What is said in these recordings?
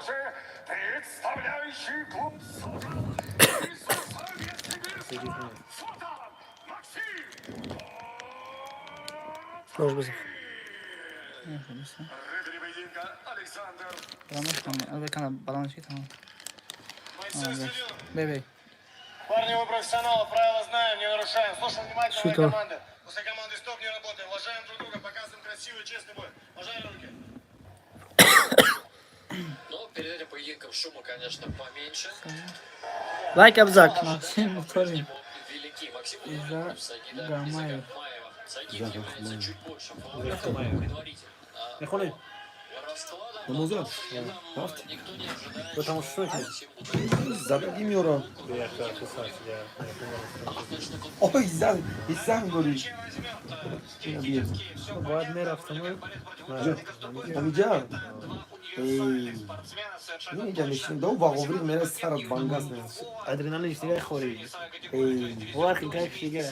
же, представляющий клуб Сокол из Советсибирска, Фото Максим. Может быть. Рыцарь поединка Александр. Баланс там. Бойцы в студию. Бей. Парни, вы профессионалы, правила знаем, не нарушаем. Слушаем внимательно мои Что? команды. После команды стоп не работаем. Уважаем друг друга, показываем красивый, честный бой. Пожали руки. Но перед этим поединком шума, конечно, поменьше. Лайк, Абзак. Максим Торин. Велики Максим Из-за Ульянов, Сагида Гамаева. Сагид является чуть больше фаворитом Гамаева. предварительно. Нахуй. Расклада Ну, музей. никто не ожидает, Потому что это Максим Ульянов Zabiegiem Juro. Oj, i sam goli. Владимир автомобиль. Tam widziałem. Nie wiedziałem, jeśli do uwagi, mówię, że stara banga znając. Адреналин всегда хори. Варки как всегда.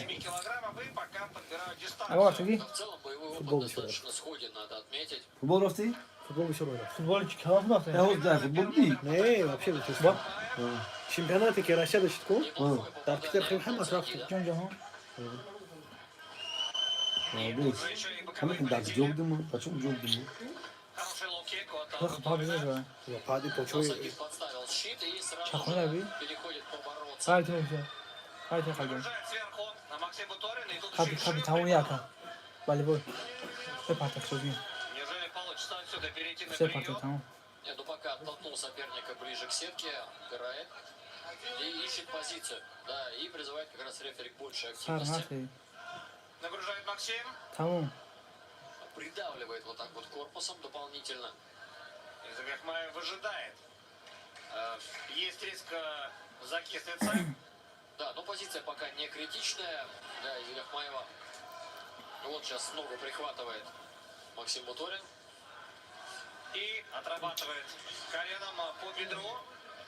А вот, иди. в целом боевой Футбол опыт еще достаточно сходен, надо отметить. Futbol rafti? Футбол еще надо. Футбольчик, холодно. Ja oddaję, futbol değil. Не, вообще вот Вот. чемпионаты Россия до щитку. Неплохое Так, попадание Питер Хэмхэм от отправки. Сагида. Джон. Молодец. А мы когда джогдым, почему джогдым? Хороший лоу-кик от Плохо побежал. Я падаю, Но почему? Сагид подставил щит и сразу Чахуя, же ви? переходит побороться. Хай ты все. Хай ты хай. Сверху на Максима Торина. И тут Хаби тауньяка. Волейбол. Все парта все бьют. Неужели получится отсюда перейти на Все прием? парта там. Нет, ну пока оттолкнул соперника ближе к сетке, играет и ищет позицию. Да, и призывает как раз рефери к большей активности. Сарнаты. Нагружает Максим. Там. Придавливает вот так вот корпусом дополнительно. Изагахмаев выжидает. Есть риск закислиться. Да, но позиция пока не критичная. Да, Изагахмаева. Вот сейчас ногу прихватывает Максим Буторин. И отрабатывает коленом по бедру.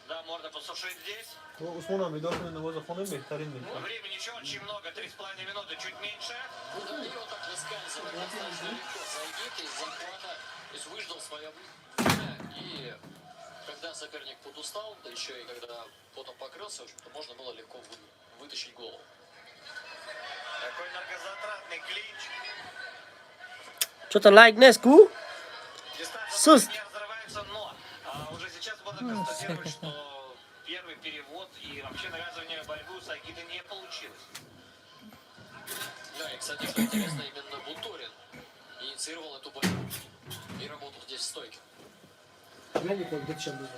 Да, можно посушить здесь. Усмона, мы должны на воздух, он бехтарин. Времени еще очень много, 3,5 минуты, чуть меньше. Да, и вот так выскальзывает достаточно легко Сагид из захвата. То есть выждал свое время. И когда соперник подустал, да еще и когда потом покрылся, в общем-то, можно было легко вытащить голову. Такой энергозатратный клинч. Что-то лайк Неску? Дистанция Суст. не разрывается, но уже сейчас можно констатировать, что первый перевод и вообще навязывание борьбы у Сагида не получилось. Да, и, кстати, что интересно, именно Буторин инициировал эту борьбу и работал здесь в стойке. Глянь-ка, где чем было.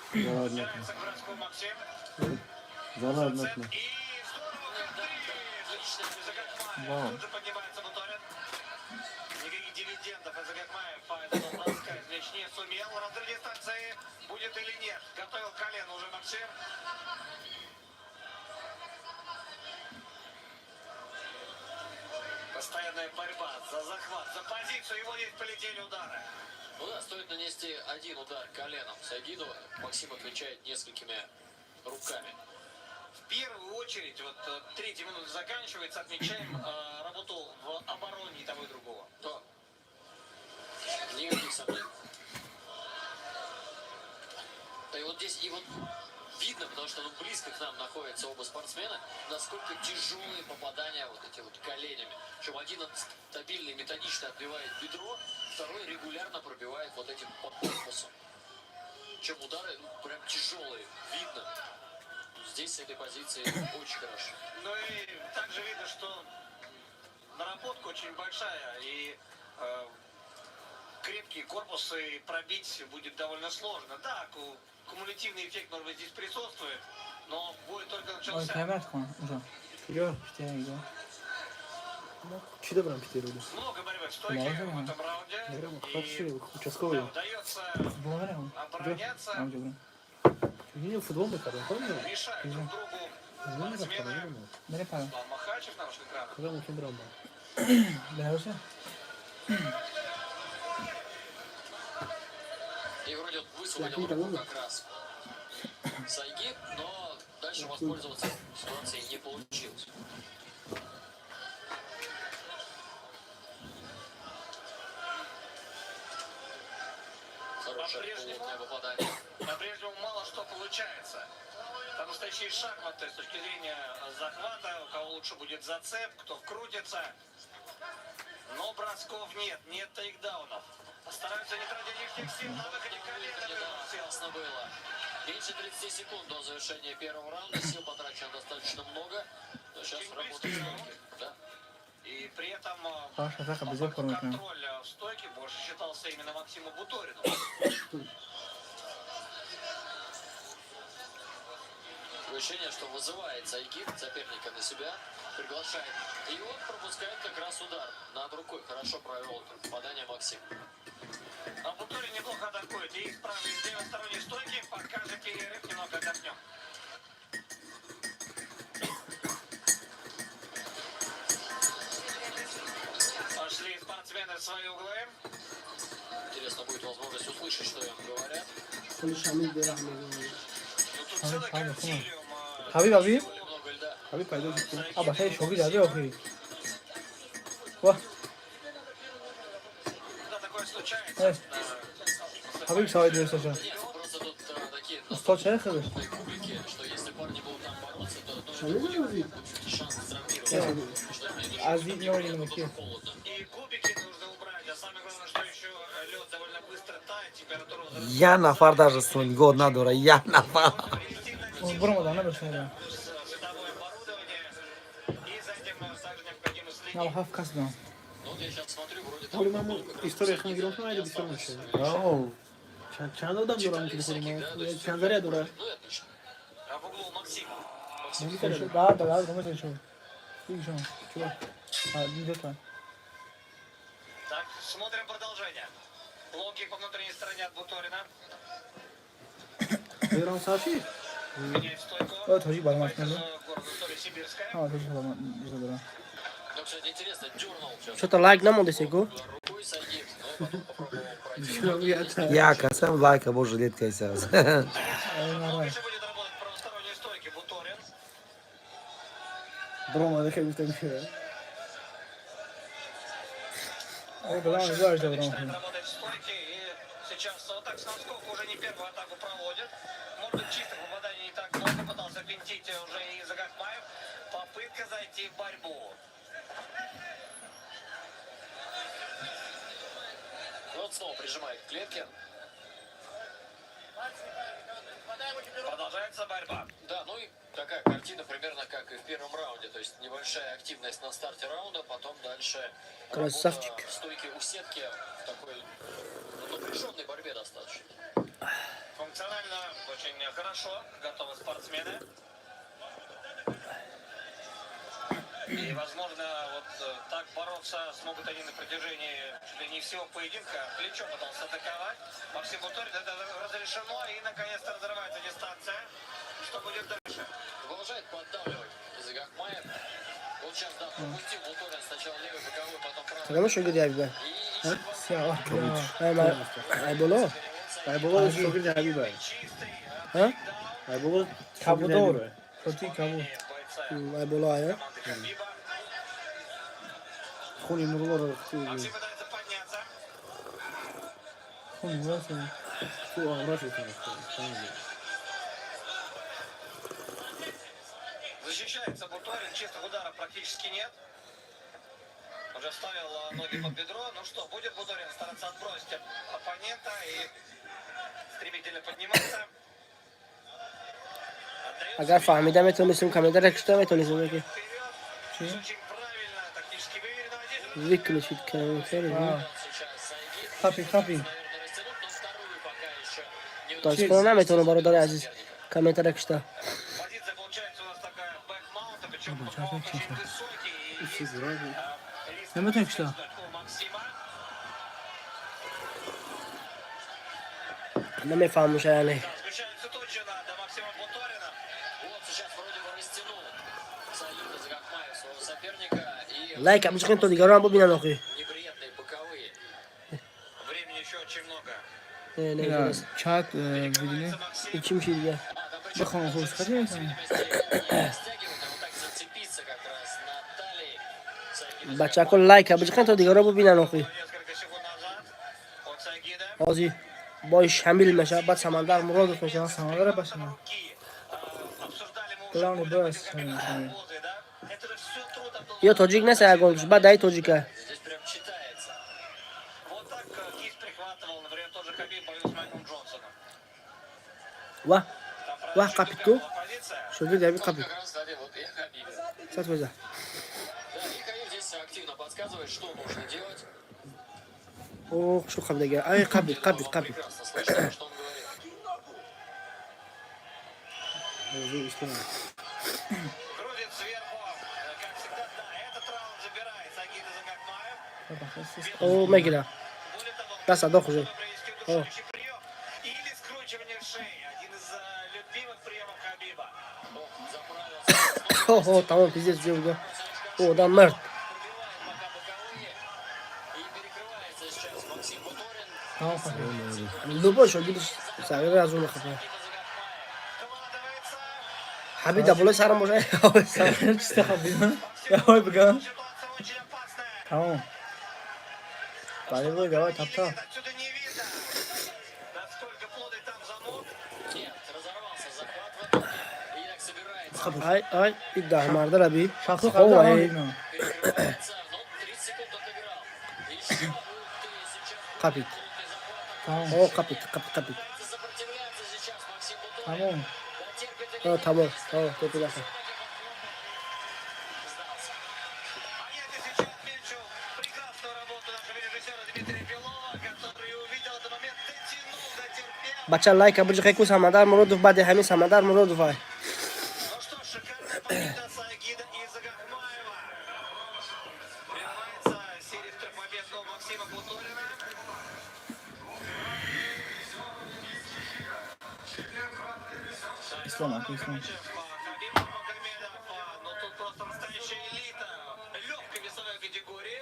Ставится к броску Максим. Zaradne. И здорово, Вау. тут же поднимается Буторин. Никаких дивидендов Изагахмаев по этому броска извлечь не сумел. Разрыв дистанции будет или нет. Готовил колено уже Максим. Постоянная борьба за захват, за позицию. Его здесь полетели удары. Ну да, стоит нанести один удар коленом Сагиду. Максим отвечает несколькими руками. В первую очередь, вот третья минута заканчивается, отмечаем работу в обороне и того и другого. Да. Никаких сомнений. Да и вот здесь и вот видно, потому что близко к нам находятся оба спортсмена, насколько тяжелые попадания вот эти вот коленями. Причем один стабильно и методично отбивает бедро, второй регулярно пробивает вот этим по корпусу. Чем удары прям тяжелые, видно. Здесь с этой позиции очень хорошо. Ну и также видно, что наработка очень большая, и крепкие корпусы пробить будет довольно сложно. Да, кумулятивный эффект, может быть, здесь присутствует, но бой только Ой, начался. кайбат хон. Уже. Я, Питер. чида брам Питеру. Много борьбы в стойке Можно, в этом раунде. Прямо И хорошие, да, участковые. удается Благодарю. обороняться, Не футбол мы когда помню? мешать друг другу Не так спортсмены. по-моему. Дарипа. Слава Махачев на ваших экранах. Когда мы финдрама. Да, уже. И вроде высвободил руку как раз Сайгид, но дальше воспользоваться ситуацией не получилось. По-прежнему, плотное попадание. по-прежнему мало что получается. Там настоящие шахматы с точки зрения захвата, у кого лучше будет зацеп, кто вкрутится. Но бросков нет, нет тейкдаунов. Стараются не тратить лишних сил на выходе колена. Да, классно было. Меньше 30 секунд до завершения первого раунда. Сил потрачено достаточно много. Но сейчас работает стойки. Да. И при этом Хорошая атака, без опоры. контроль в стойке больше считался именно Максиму Буторину. Ощущение, что вызывает Сайгид соперника на себя, приглашает. И он пропускает как раз удар над рукой. Хорошо провел это попадание Максим. А Буторин неплохо атакует. И с правой, и с левосторонней стойки. Пока же перерыв, немного отдохнем. Пошли спортсмены в свои углы. Интересно будет возможность услышать, что им говорят. خیلی شامل برم Ну тут целый Ага, консилиум. Habib, Habib. Более много льда. همه پیدا کنم Aba خیلی شوقی زده آخی. واه Когда такое случается, Эй. Habib ساید درسته شد. Нет, просто тут такие Уста چه خیلی؟ настойчивые публики, что если парни будут там бороться, то شامل будет بودی؟ шанс травмироваться. Что мне از این نوعی نمیکی. холодно. и кубики нужно убрать. А самое главное, что еще лед довольно быстро тает, температура возрастает. Я нафар даже свой год надо, я нафар. برو مدانه بشه. Световое оборудование. И за этим также необходимо следить. نه هفت کس دارم. Ну вот я сейчас смотрю, вроде там... ولی من історія خیلی گرم کنم بسیار میشه آه چند آدم دارم تلفن ما چند داره داره Ну и отлично. А в углу Максим. بعد بعد رومه شو. این شو. چو. دیگه تا. Так, смотрим продолжение. Локи по внутренней стороне от Буторина. ایران صافی Меняет стойку. توجی بالا ماست نه. Город История Сибирская. توجی بالا دیگه دارم. Ну, кстати, интересно, дернул сейчас Что-то лайк намоде сику. рукой Сайгид, но потом попробовал пройти. Я касам лайка, боже, летка сейчас. این آره. Выше будет работать в правосторонней стойке Буторин. برام خیلی گفتم میشه ای بلا من زارش Начинает دارم. работать в стойке. И сейчас вот так с носков уже не первую атаку проводит. Может быть, чистых попаданий не так много. Пытался финтить уже и Загахмаев. Попытка зайти в борьбу. Вот снова прижимает к клетке. Продолжается борьба. Да, ну и такая картина примерно как и в первом раунде. То есть небольшая активность на старте раунда, потом дальше Красавчик. работа в стойке у сетки в такой напряженной борьбе достаточно. Функционально очень хорошо готовы спортсмены. И, возможно, вот так бороться смогут они на протяжении чуть ли не всего поединка. Плечом пытался атаковать. Максим Буторин, это разрешено. И, наконец-то, разрывается дистанция. Что будет дальше? Продолжает поддавливать Загахмаев. Вот сейчас, да, пропустил Буторин сначала левый боковой, потом правый. Tamam şu gidiyor abi. И سیاه. Hemen. Ay bolo. ای بابا شوقی جدی بای Чистый Ha? ای بابا کبودور. توتی کبود. бойца Ay bolo ya. команды Хабиба. خونی مرور Максим пытается подняться. خون واسه. تو آمراش کنه Защищается Буторин. Чистых ударов практически нет. Уже вставил ноги под бедро. Ну что, будет Буторин стараться отбросить оппонента и стремительно подниматься. Отдает Agar fahmidem etonisim kamera reklam etonisim ki. вперед. Очень правильно, тактически выверено. Здесь Выключить камеру. сейчас Сайгид. Kapi kapi. Наверное, растянут, но вторую пока еще не Toz konam etonu baroдар aziz. Kamera reklam. позиция получается у нас такая бэк-маунта, причем бэк-маунт очень высокий. И риск نمیتونی کشتا. у Максима. Nefahmmış yani. Включается тут же до Максима Буторина. Вот сейчас вроде бы растянул Сайгид Загахмаев своего соперника. И Like yapmışken to diğer bu bina okuyor. неприятные боковые. Времени еще очень много. Ne یا ne. چات ویدیو Максим. İçim şey diye. А, там причем بخوام خوش خدمت کنم. растягивать, а вот так зацепиться как раз на талии Сайгида. Bachcha ko like yapmışken to diğer bu bina okuyor. Несколько секунд назад от Сайгида. Ozi. با شامل میشه بعد سمندر مراد میشه. Samandar başına. руки. Обсуждали мы уже Главный более босс, как самый. годы, да? Это же все трудом было. یا تاجیک نیست اگه بعد دای تاجیکه. Здесь прям читается. Вот так кисть прихватывал, например, тоже Хабиб бою с Майклом Джонсоном. و Там, و правда, чуть капиту была позиция. شوفی دبی Вот کپی. как раз, кстати, вот и Хабиб. سات بزن. Да, и Хабиб здесь активно подсказывает, что нужно делать. اوه شو خب دیگه. ای کپی کپی کپی. Прекрасно слышно, что он говорит. Крутит сверху. Как всегда, да, этот раунд забирает Сагида Загахмаев. اوه میگیره. Более того, دست ادا خوزه. провести удушающий прием или скручивание шеи. Один из любимых приемов Хабиба. Ох, заправился. اوه تمام پیزیز جو. اوه دام مرد. Пробивает пока боковые. И перекрывается сейчас Максим Буторин. Tamam kanka. لوبو شو گیرش سعی از اون خفه. Вкладывается. حبیب دبلو سرم باشه. Sen çiste kapıyı. Ya vay bıkan. Ситуация очень опасная. Tamam. Dale böyle devam tap tap. Отсюда не видно, насколько плотный там замок. Нет, разорвался захват в итоге. И як собирается. Ay ay iddia marda abi. Şaklı kaldı ama Oy. bilmiyorum. Перекрывается. Ну, 30 секунд отыграл. Еще ух ты, сейчас Kapit. крупный захват. Tamam. O kapit kapit kapit. Пытается сопротивляться сейчас Максим Буторин. Tamam. Дотерпит O tamam tamam kötü laf. сдался. А я здесь сейчас отмечу прекрасную работу нашего режиссера Дмитрия Белова, который увидел этот момент, дотянул, дотерпел. بچه لایک ابو جخی کو سمندر مرودوف بعد همین سمندر مرودوف های. Ну что ж, шикарная победа Сагида и Загахмаева. Прерывается серия трех побед у Максима Буторина. İslam hakkı İslam. Хабиб Магомедов, ну тут просто настоящая элита легкой весовой категории.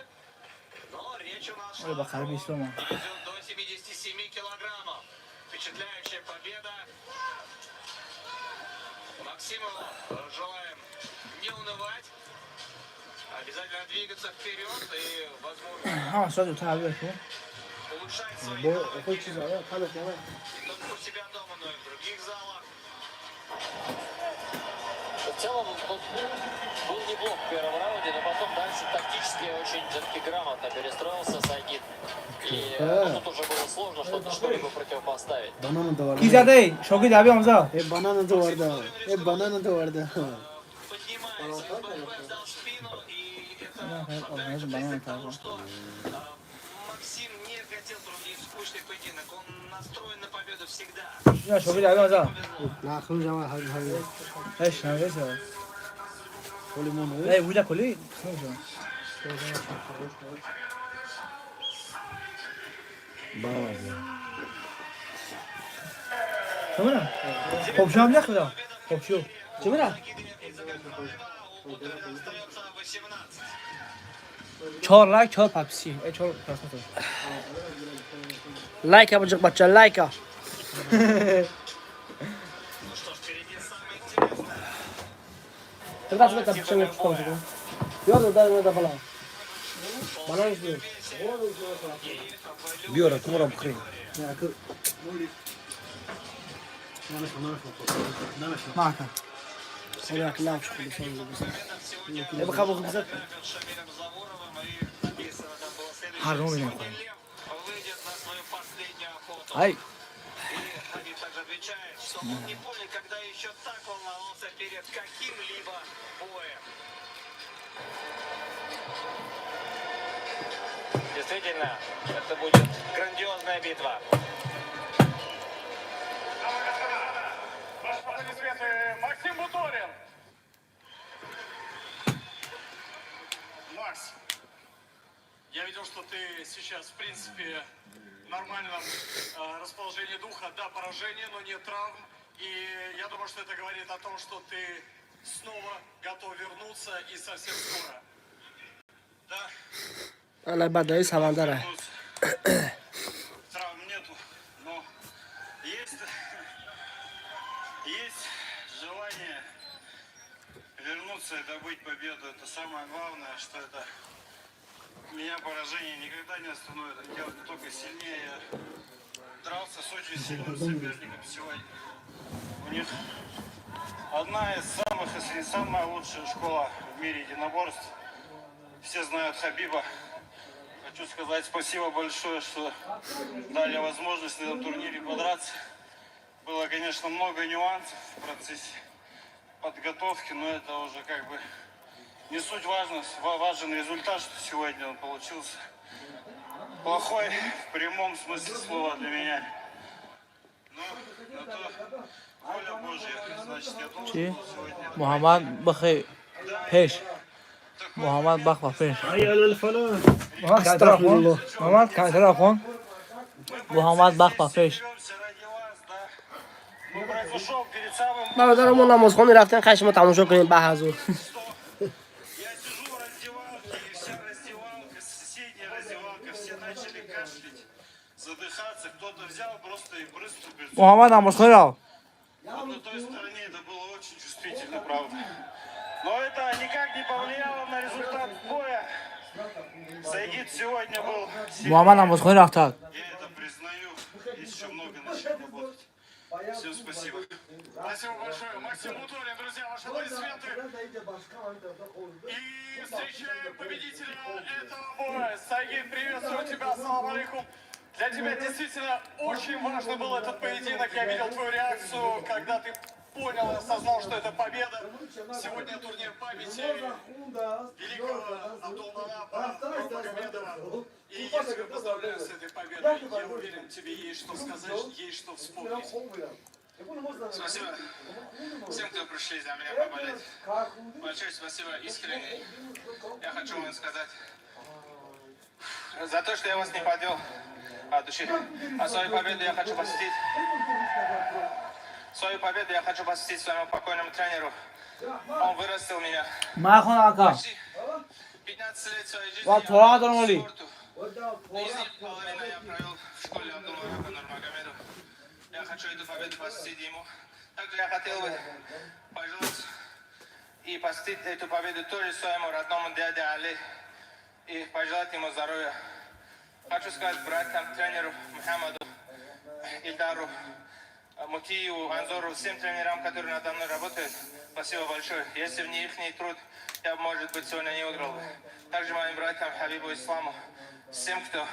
Но речь у нас Öyle bak harbi İslam ha. идет до 77 килограммов. Впечатляющая победа. Максиму желаем не унывать. Обязательно двигаться вперед и, возможно, Ha söz tabi yapıyor. улучшать свои Bu навыки okul çiziyor ya. Tabii ki. не только у себя дома, но и в других залах. В целом, он был неплох в первом раунде, но потом дальше тактически очень все-таки грамотно перестроился Сагид. И тут уже было сложно что-либо противопоставить. Banana da vardı. İzade şoku tabi Hamza. Hep banana da vardı. Hep banana da vardı. Поднимается, БМП сдал спину, и это Evet, опять же banana признак tabi. того, что Максим не хотел проводить скучный поединок. Он настроен на победу всегда. Ya şoku tabi Hamza. Ne akıllı ama hadi hadi. Eş ne neyse. Limonu. Ey bu da koli. Ne olacak? Bağırdı. Tamam. Komşu hamle yapıyor da. Komşu. Kimi lan? У Буторина остается 18. Çor like çor papsi. Çor papsi. لایک ابو جخ بچه لایک. Ну что ж, впереди самое интересное. Teraz sobie tam przyjmę w końcu. Biorę da falan. Bana izliyor. Bir ara kumara bıkırım. Marka. Ona akıllı şu kulu sen gibi. Ne bakalım bu güzel. С Шамилем Завуровым и написано там было следующее. Harbi oynuyor. Сегодня Лев выйдет на свою последнюю охоту. Ay. И Хабиб также отвечает, что он не помнит, когда еще так волновался перед каким-либо боем. Действительно, это будет грандиозная битва. Ваши аплодисменты, Максим Буторин. Макс, я видел, что ты сейчас, в принципе, в нормальном расположении духа. Да, поражение, но нет травм. И я думаю, что это говорит о том, что ты снова готов вернуться и совсем скоро. Да, Ana بعد دای سمندر های. травм нету, но есть желание вернуться и добыть победу. Это самое главное, что это меня поражение никогда не остановит. Это делает только сильнее. дрался с очень сильным соперником сегодня. У них одна из самых, если не самая лучшая школа в мире единоборств. Все знают Хабиба. Хочу сказать спасибо большое, что дали возможность на этом турнире подраться. Было, конечно, много нюансов в процессе подготовки, но это уже как бы не суть важно. Важен результат, что сегодня он получился. Плохой в прямом смысле слова для меня. Но на то воля Божья, значит, я должен چی؟ был сегодня. محمد بخیر پیش محمد بخوا پیش حي على الفلاح محمد کانتر کن محمد کانتر کن محمد بخوا پیش Беремся ради вас, да. Ну, произошел перед самым برادر ما نمازخونی رفتن خشم تماشا کنیم بحضور Я сижу в раздевалке, и вся раздевалка, соседняя раздевалка, все начали кашлять, задыхаться. Кто-то взял просто и брызнул перед собой. محمد نمازخون را Вот на той стороне это было очень чувствительно, правда. Но это никак не повлияло на результат боя. Саидид сегодня был сильнее. محمد نمازخون رفتن Я это признаю. Есть еще много над чем работать. Всем спасибо. Спасибо большое. Максим Мутулин, друзья, ваши аплодисменты. И встречаем победителя этого боя. Саид, приветствую тебя. Ассаламу алейкум. Для тебя действительно очень важно был этот поединок. Я видел твою реакцию, когда ты понял и осознал, что это победа. Сегодня турнир памяти великого Абдулманаба Нурмагомедова. И я тебя поздравляю с этой победой. Я уверен, тебе есть что сказать, есть что вспомнить. Спасибо всем, кто пришли за меня поболеть. Большое спасибо, искренне. Я хочу вам сказать за то, что я вас не подвел от души. А свою победу я хочу посвятить. Свою победу я хочу посвятить своему покойному тренеру. Он вырастил меня. مخون آقا Почти 15 лет своей жизни و я تو را отдал دارم علی спорту. Из них половину я провел в школе Абдулманаба Нурмагомедова. Я хочу эту победу посвятить ему. Также я хотел бы пожелать и посвятить эту победу тоже своему родному дяде Али и пожелать ему здоровья. Хочу сказать братьям, тренеру Мухаммаду, Ильдару, Мутию, Анзору, всем тренерам, которые надо мной работают. Спасибо большое. Если бы не их труд, я бы, может быть, сегодня не выиграл бы. Также моим братьям Хабибу Исламу, всем, кто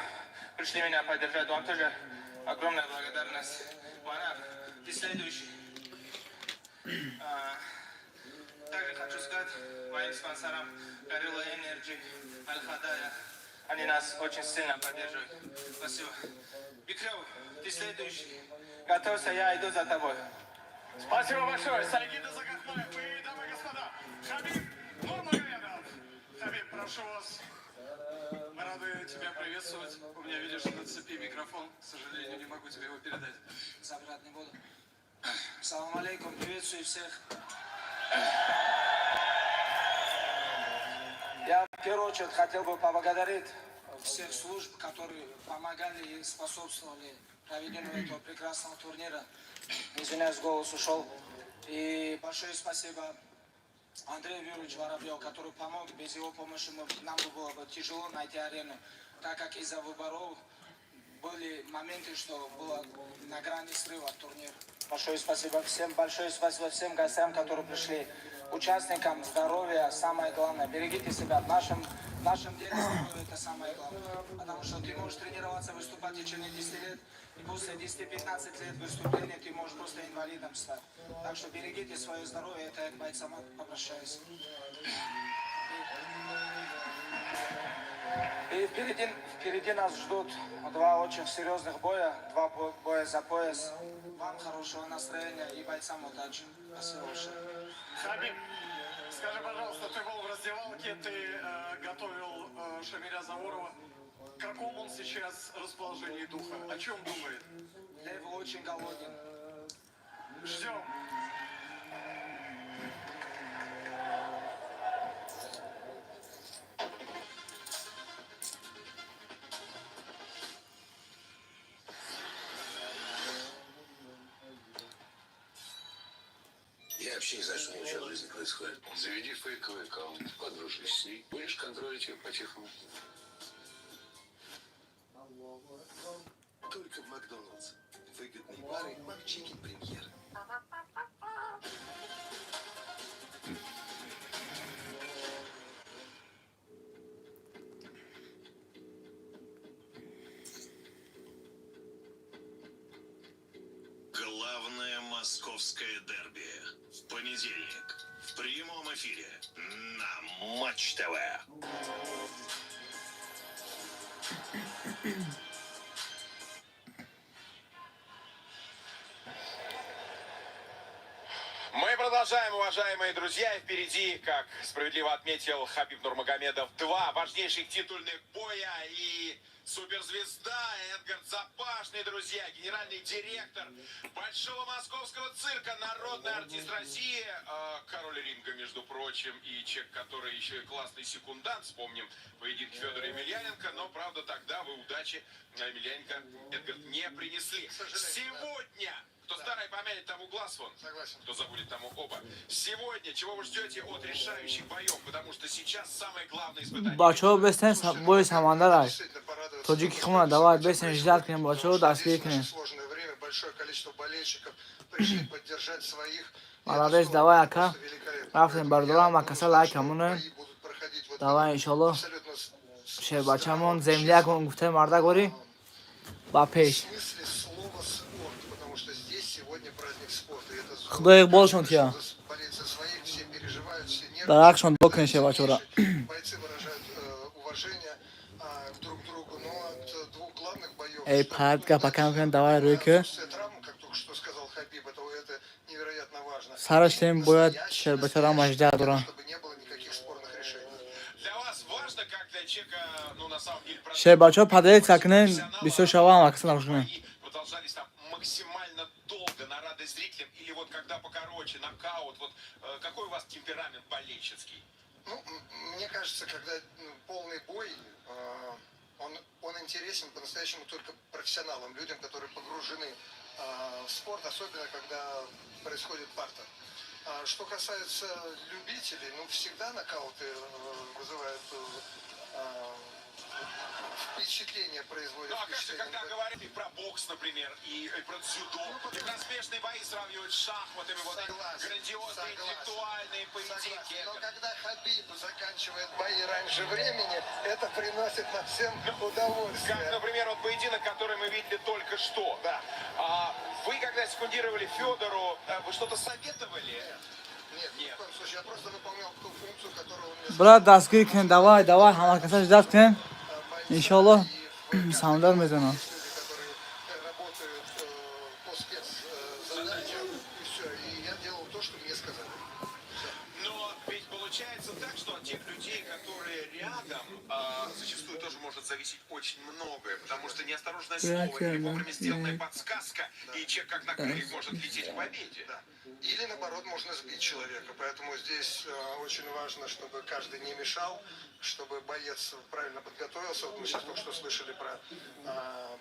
пришли меня поддержать, вам тоже огромная благодарность. Манар, ты следующий. Также хочу сказать моим спонсорам Gorilla Energy, Аль-Хадая. Они нас очень сильно поддерживают. Спасибо. Бикрев, ты следующий. Готовься, я иду за тобой. Спасибо большое. Сагида Загахмаев и, дамы и господа, Хабиб Нурмагомедов. Хабиб, прошу вас. Мы рады тебя приветствовать. У меня, видишь, на цепи микрофон. К сожалению, не могу тебе его передать. Забрать не буду. Салам алейкум, приветствую всех. Я в первую очередь хотел бы поблагодарить всех служб, которые помогали и способствовали проведению этого прекрасного турнира. Извиняюсь, голос ушел. И большое спасибо Андрею Юрьевичу Воробьеву, который помог. Без его помощи нам было бы тяжело найти арену, так как из-за выборов были моменты, что было на грани срыва турнира. Большое спасибо всем гостям, которые пришли. Участникам здоровья самое главное. Берегите себя. В нашем деле здоровье это самое главное. Потому что ты можешь тренироваться, выступать в течение 10 лет, и после 10-15 лет выступления ты можешь просто инвалидом стать. Так что берегите свое здоровье, это я к бойцам обращаюсь. И впереди нас ждут два очень серьезных боя, два боя за пояс. Вам хорошего настроения и бойцам удачи. Спасибо большое. Хабиб, скажи, пожалуйста, ты был в раздевалке, ты готовил Шамиля Заворова. В каком он сейчас расположении духа? О чем думает? Лев очень голоден. Ждем. Я вообще не знаю, что у него сейчас в жизни происходит. Заведи фейковый аккаунт, подружись с ней, будешь контролить ее по-тихому. Только только в Макдональдс. Выгодные пары Макчикен Премьер. Главное московское дерби. В понедельник. В прямом эфире. На Матч ТВ. Мы продолжаем, уважаемые друзья. И впереди, как справедливо отметил Хабиб Нурмагомедов, два важнейших титульных боя. И суперзвезда Эдгард Запашный, друзья, генеральный директор Большого Московского цирка, народный артист России, король ринга, между прочим, и человек, который еще и классный секундант. Вспомним поединок Федора Емельяненко, но, правда, тогда вы удачи Емельяненко Эдгард не принесли. Сегодня... Кто старый помянет, тому глаз вон. Согласен. Кто забудет, тому оба. Сегодня чего вы ждете от решающих боев? Потому что сейчас самое главное испытание. بچه‌ها بسن بوی سمندر است توجیکی خونه دوای بسن اجداد کنیم بچه‌ها دستگیر کنیم Сложное время, большое количество болельщиков пришли поддержать своих. علادش دوای اکا رفتیم بردارم و کسا لایک همونه دوای انشالله شه بچه‌مون زملیه کن گفته مرده گوری با پیش خدای اقبالشون تیا درخشون بکنه شه بچه را ای پرد که پکم کن دوای روی که سرش تیم باید شه بچه را مجده دارن شه بچه ها پدهی تکنه بیسو شوا هم اکسن نمشکنه максимально долго на радость зрителям или вот когда покороче, нокаут, вот какой у вас темперамент болельщицкий? Ну, мне кажется, когда полный бой, он интересен по-настоящему только профессионалам, людям, которые погружены в спорт, особенно когда происходит партер. Что касается любителей, ну, всегда нокауты вызывают впечатление производит. Ну, а как же, когда говорили про бокс, например, и про дзюдо, и про смешные бои сравнивают с шахматами, вот эти грандиозные интеллектуальные поединки. Но когда Хабиб заканчивает бои раньше времени, это приносит нам всем удовольствие. Как, например, вот поединок, который мы видели только что. Да. Вы, когда секундировали Федору, вы что-то советовали? Нет, ни в коем случае. Я просто выполнял ту функцию, которую он мне برات دستگیر کن دوای همه کساش دست کن انشالله سمندر میزنم Но ведь получается так, что от тех людей, которые рядом, зачастую тоже может зависеть очень многое, потому что неосторожное слово или вовремя сделанная подсказка, и человек как на крыльях может лететь к победе. Или наоборот можно сбить человека, поэтому здесь очень важно, чтобы каждый не мешал, чтобы боец правильно подготовился. Вот мы сейчас только что слышали про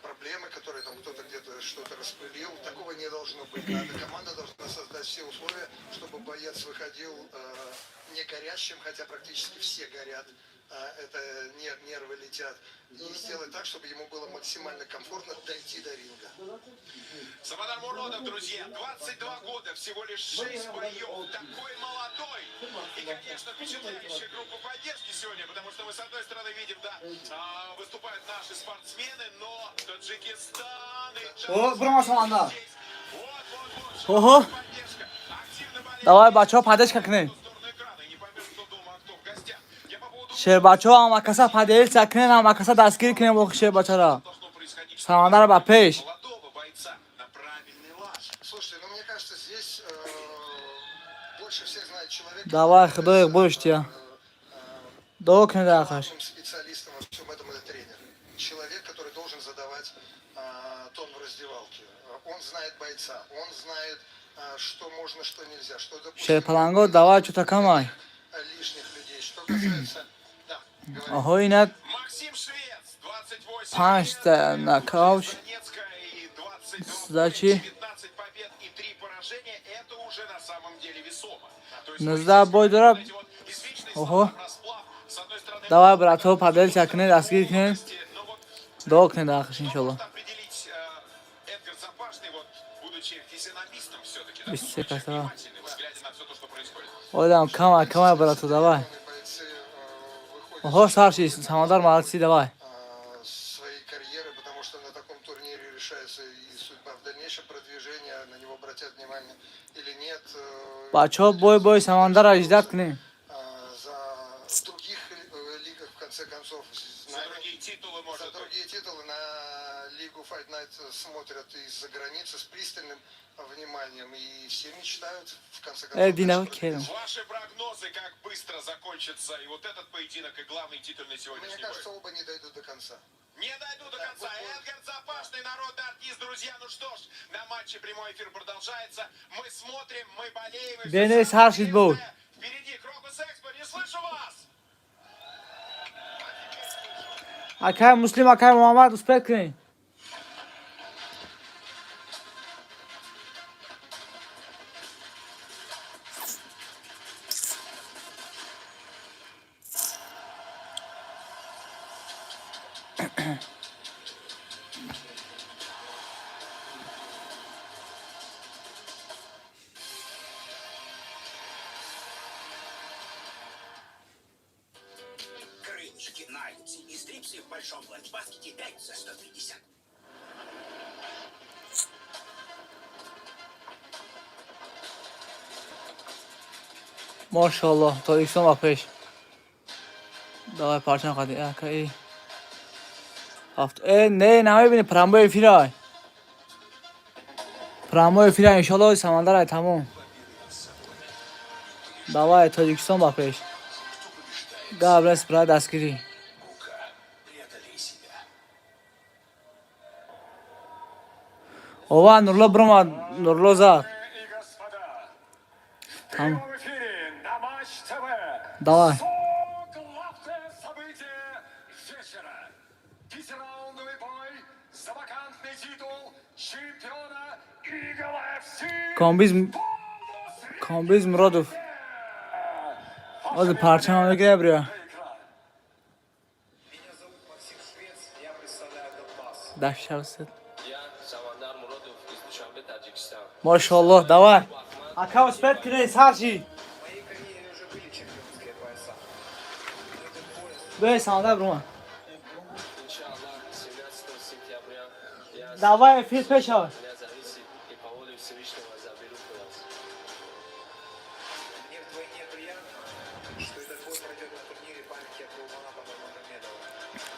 проблемы, которые там кто-то где-то что-то распылил. Такого не должно быть. Команда должна создать все условия, чтобы боец выходил не горящим, хотя практически все горят. Это нервы летят. И сделать так, чтобы ему было максимально комфортно дойти до ринга. Самодар Муродов, друзья, 22 года, всего лишь 6 боев, такой молодой. И, конечно, впечатляющая группа поддержки сегодня, потому что мы, с одной стороны, видим, да, выступают наши спортсмены, но Таджикистан и او برو سمندر вот, اوه поддержка. Активно болеет دوای بچه ها پدش کنه в сторону экрана. И не поймешь, кто дома, а кто в гостях. Я по поводу شه بچه ها هم کسا پدهی تکنه هم کسا دستگیر کنه بخ شه بچه را должно происходить, что سمندر با پیش молодого бойца на правильный лад. Слушайте, ну мне кажется, здесь больше всех знает человек, دوای خدای اقبالش تیا دو کنه درخش специалистом во всем этом это тренер. Человек, который должен задавать тон в раздевалке. Он знает бойца, он знает, что можно, что нельзя, что شه допустимо پلنگو دوای چو تکمای лишних людей. Что касается... Да, говори. آها اینت Максим Швец, 28 5 تا نکاوش Донецка и 22 Сдачи. 19 побед и 3 поражения. Это уже на самом деле весомо. То есть 19 бой дاره эти вот извечные اوه слова расплав, с одной стороны, دوای برات ها پدل تکنه دستگیر کنه но вот دو کنه درخش انشالله определить будучи физиономистом все-таки, да, Без будучи всякого. внимательным, взглядя на все то, что происходит. Оля, кама, брату, давай. Бойцы выходят Ого, старший, Самандар, молодцы, давай. своей карьеры, потому что на таком турнире решается и судьба в дальнейшем продвижения, на него обратят внимание или нет. Бачо, бой, Самандар, аждат кни. За других лигах, в конце концов, За другие титулы, может за быть. другие титулы на лигу Fight Night смотрят из-за границы с пристальным вниманием, и все мечтают, в конце концов, Динamo дальше Керем. Ваши прогнозы, как быстро закончится и вот этот поединок, и главный титульный Мне сегодняшний кажется, бой? оба не дойдут до конца. Не дойду до конца. Эдгар Запашный, народный артист, друзья. Ну что ж, на матче прямой эфир продолжается. Мы смотрим, мы болеем. И всё Денис самое Харшит был. интересное впереди. Крокус Экспо, не слышу вас. Акай Муслим, Акай Мухаммад, успех кни. Крылышки, наггетсы и стрипсы в большом ланчбаскете 5 за 150. Maşallah, ta yüksek bakış. Давай, parçan hadi. Akay. Ne beni Prambo Firay. Prambo Firay inşallah Samandar ay tamam. Давай, Tojikiston bakış. Gabres Brad askeri. Ова, Нурло Брама, Нурло Зар. И господа, в Tamam. прямом эфире на Матч ТВ. Давай. Главное событие вечера. Пятираундовый бой за вакантный титул чемпиона Eagle FC. Kombiz Muradov. Hadi parçamı gel buraya. Dahşarsın. Maşallah, давай. Aká uspět kdy, Sarži. Bej, Samandar, Bruma. Давай, физ пешавай.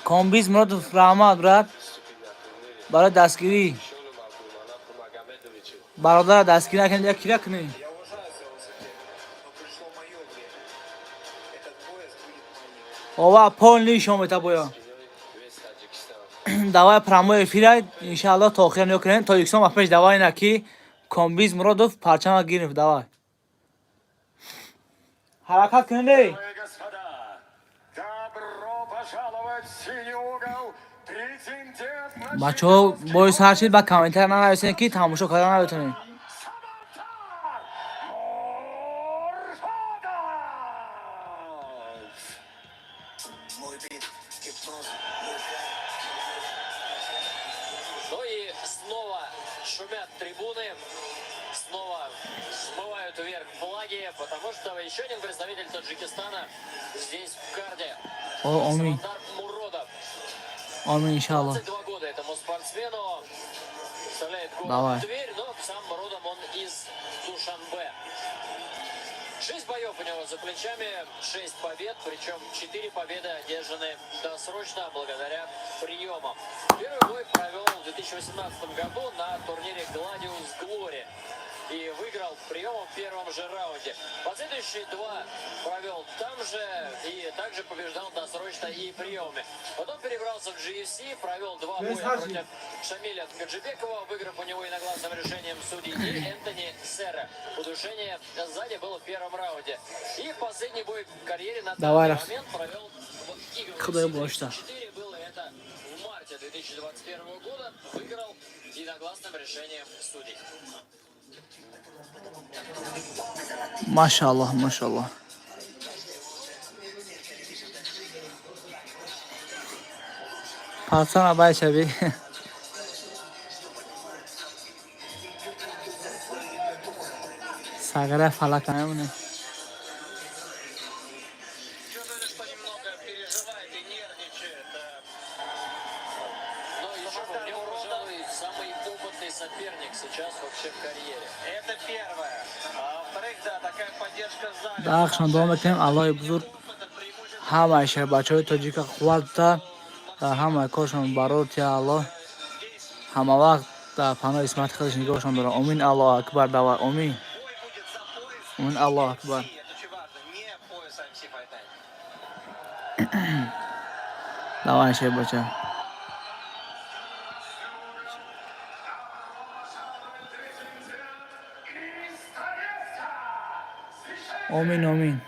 Kombiz Muradov, Rahmat, брат. برای دستگیری برادر دستگیری نکنید یک کیرک کنید اوه پول نیشون بیتا بویا دوای پرامو افیره انشاءالله تا آخر نیو کنید تا یکسان وقت پیش دوای نکی کامبیز مرادوف پرچم گیریم دوای حرکت کنید بچه ها باید سرشید با کامنتر ننویسین که تماشا کردن نبتونید Ну и снова шумят трибуны, снова взмывают вверх флаги, потому что еще один представитель Таджикистана здесь в карде. آمین Самандар Муродов. آمین انشاءالله 22 года этому спортсмену. Вставляет Давай. голову в дверь, но сам родом он из Душанбе. 6 боев у него за плечами, 6 побед, причем 4 победы одержаны досрочно благодаря приемам. Первый бой провел в 2018 году на турнире Gladius Glory и выиграл приемом в первом же раунде. Последующие два провел там же и также побеждал досрочно и приемами. Потом перебрался в GFC, провел два боя против Шамиля Гаджибекова, выиграв у него единогласным решением судей, и Энтони Серра. Удушение сзади было в первом раунде. И последний бой в карьере на Давай, данный Раф. момент провел в Eagle Куда FC больше-то? 34, было это в марте 2021 года, выиграл единогласным решением судей. ماشاءالله ماشاءالله پاسان آبای شبی Sagara falak ayamını. Чувствуешь, что немного переживает и нервничает. Но еще бы, у него, пожалуй, самый опытный соперник сейчас вообще в карьере. Это первое. А во-вторых, да, такая поддержка в зале. Дагшан davom etayım. Alloh buzurg. Hamma ishga bachoy tojika quvvatda va hamma ko'rishim barot ya Alloh. Hamma vaqt da pano ismat qilish nigohshon dora. Amin Alloh akbar dava. Amin. Amin Alloh akbar. Это очень важно. Не пояс MC Fight Night. Давай ishga bachoy. Amin amin.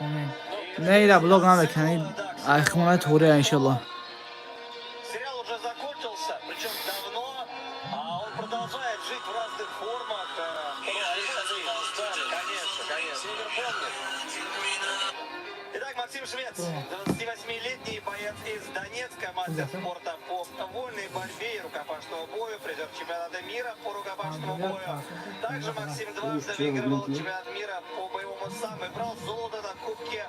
Amin. Neydi blog namekanı ayıkmana tuğruya inşallah. Сериал уже закончился, причем давно, а он продолжает жить в разных формах. Конечно, конечно. Север помнит. Итак, Максим Швец, 28-летний боец из Донецка, мастер спорта по вольной борьбе и рукопашному бою, призер чемпионата мира по рукопашному бою. Также Максим дважды выигрывал чемпионат мира по боевому самбо и брал золото на Кубке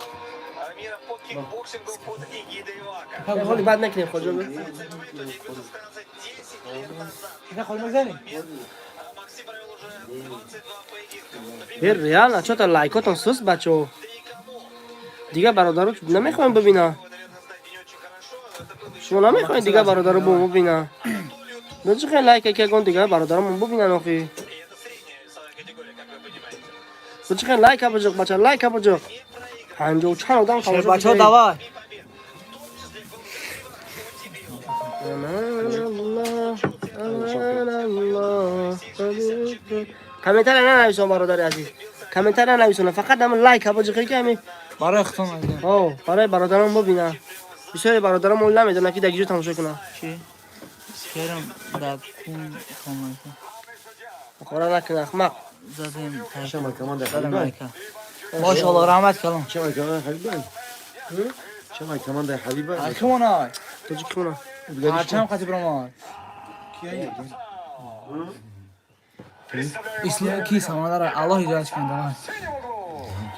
мира по кикбоксингу под эгидой ВАКа. خیلی بد نکنیم خود رو Дебют состоялся 10 лет назад. Максим провел уже 22 поединка. این ریال چه تا لایکاتون سوس بچه دیگه برادر رو نمیخوایم ببینم شما نمیخواین دیگه برادر رو بوم ببینم دوچه خیلی لایک که کن دیگه برادرمون ببینن آخی دوچه خیلی لایک بجوق بچه لایک بجوق 54 آدم Şey تماشا bachoy davay. کامنتر ننویسون برادر عزیز کامنتر ننویسون فقط هم لایک بجوقی که همین Barı xtom aydan. برای برادرم ببینم بسیاری برادرم اون نمیدونن که دیگه تماشا کنن Ki kerim da kun komaysa. خورا نکنه احمق Zaten Şama kamanda Salam Halil aleyküm. Maşallah rahmet kalın. Şama kamanda Halil Bey. Şama kamanda Halil Bey. Kim ona? توجیک کنه Açam katı brama. İslam ki samalar Allah hidayet etsin tamam.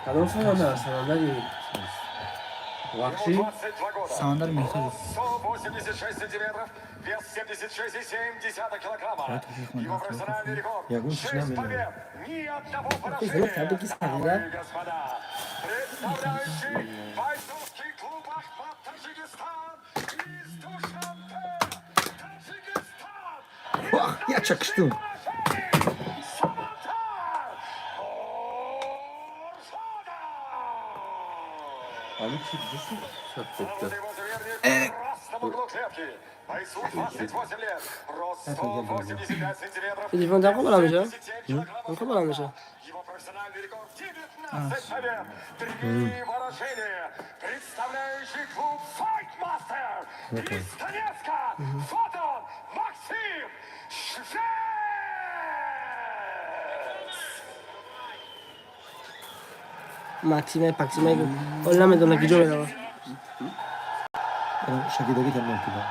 کدوم سمندر سمندری وحشی Samandar mehter. 186 сантиметров, вес 76,7 килограмма. Его профессиональный рекорд. Я говорю, 6 что нам побед, ни одного خیلی поражения. تبدیل کسی Дамы همیده и господа, представляющий бойцовский клуб «Ахмат Таджикистан» из Душанбе, Таджикистан. Ya çakıştım. Abi çıkıyorsun. Sohbette. Рост в углу клетки. Бойцу 28 лет. Рост 185 сантиметров. تلفن دقیقا بلا میشه 77 килограммов. اون بلا میشه Его профессиональный рекорд 19 побед, 3 поражения. Представляющий клуб Fightmaster из Донецка. Вот он, Максим Швец. مکسیمه پکسیمه اون نمیدونه که جو بیداره Ben şakideki tamam ki ben.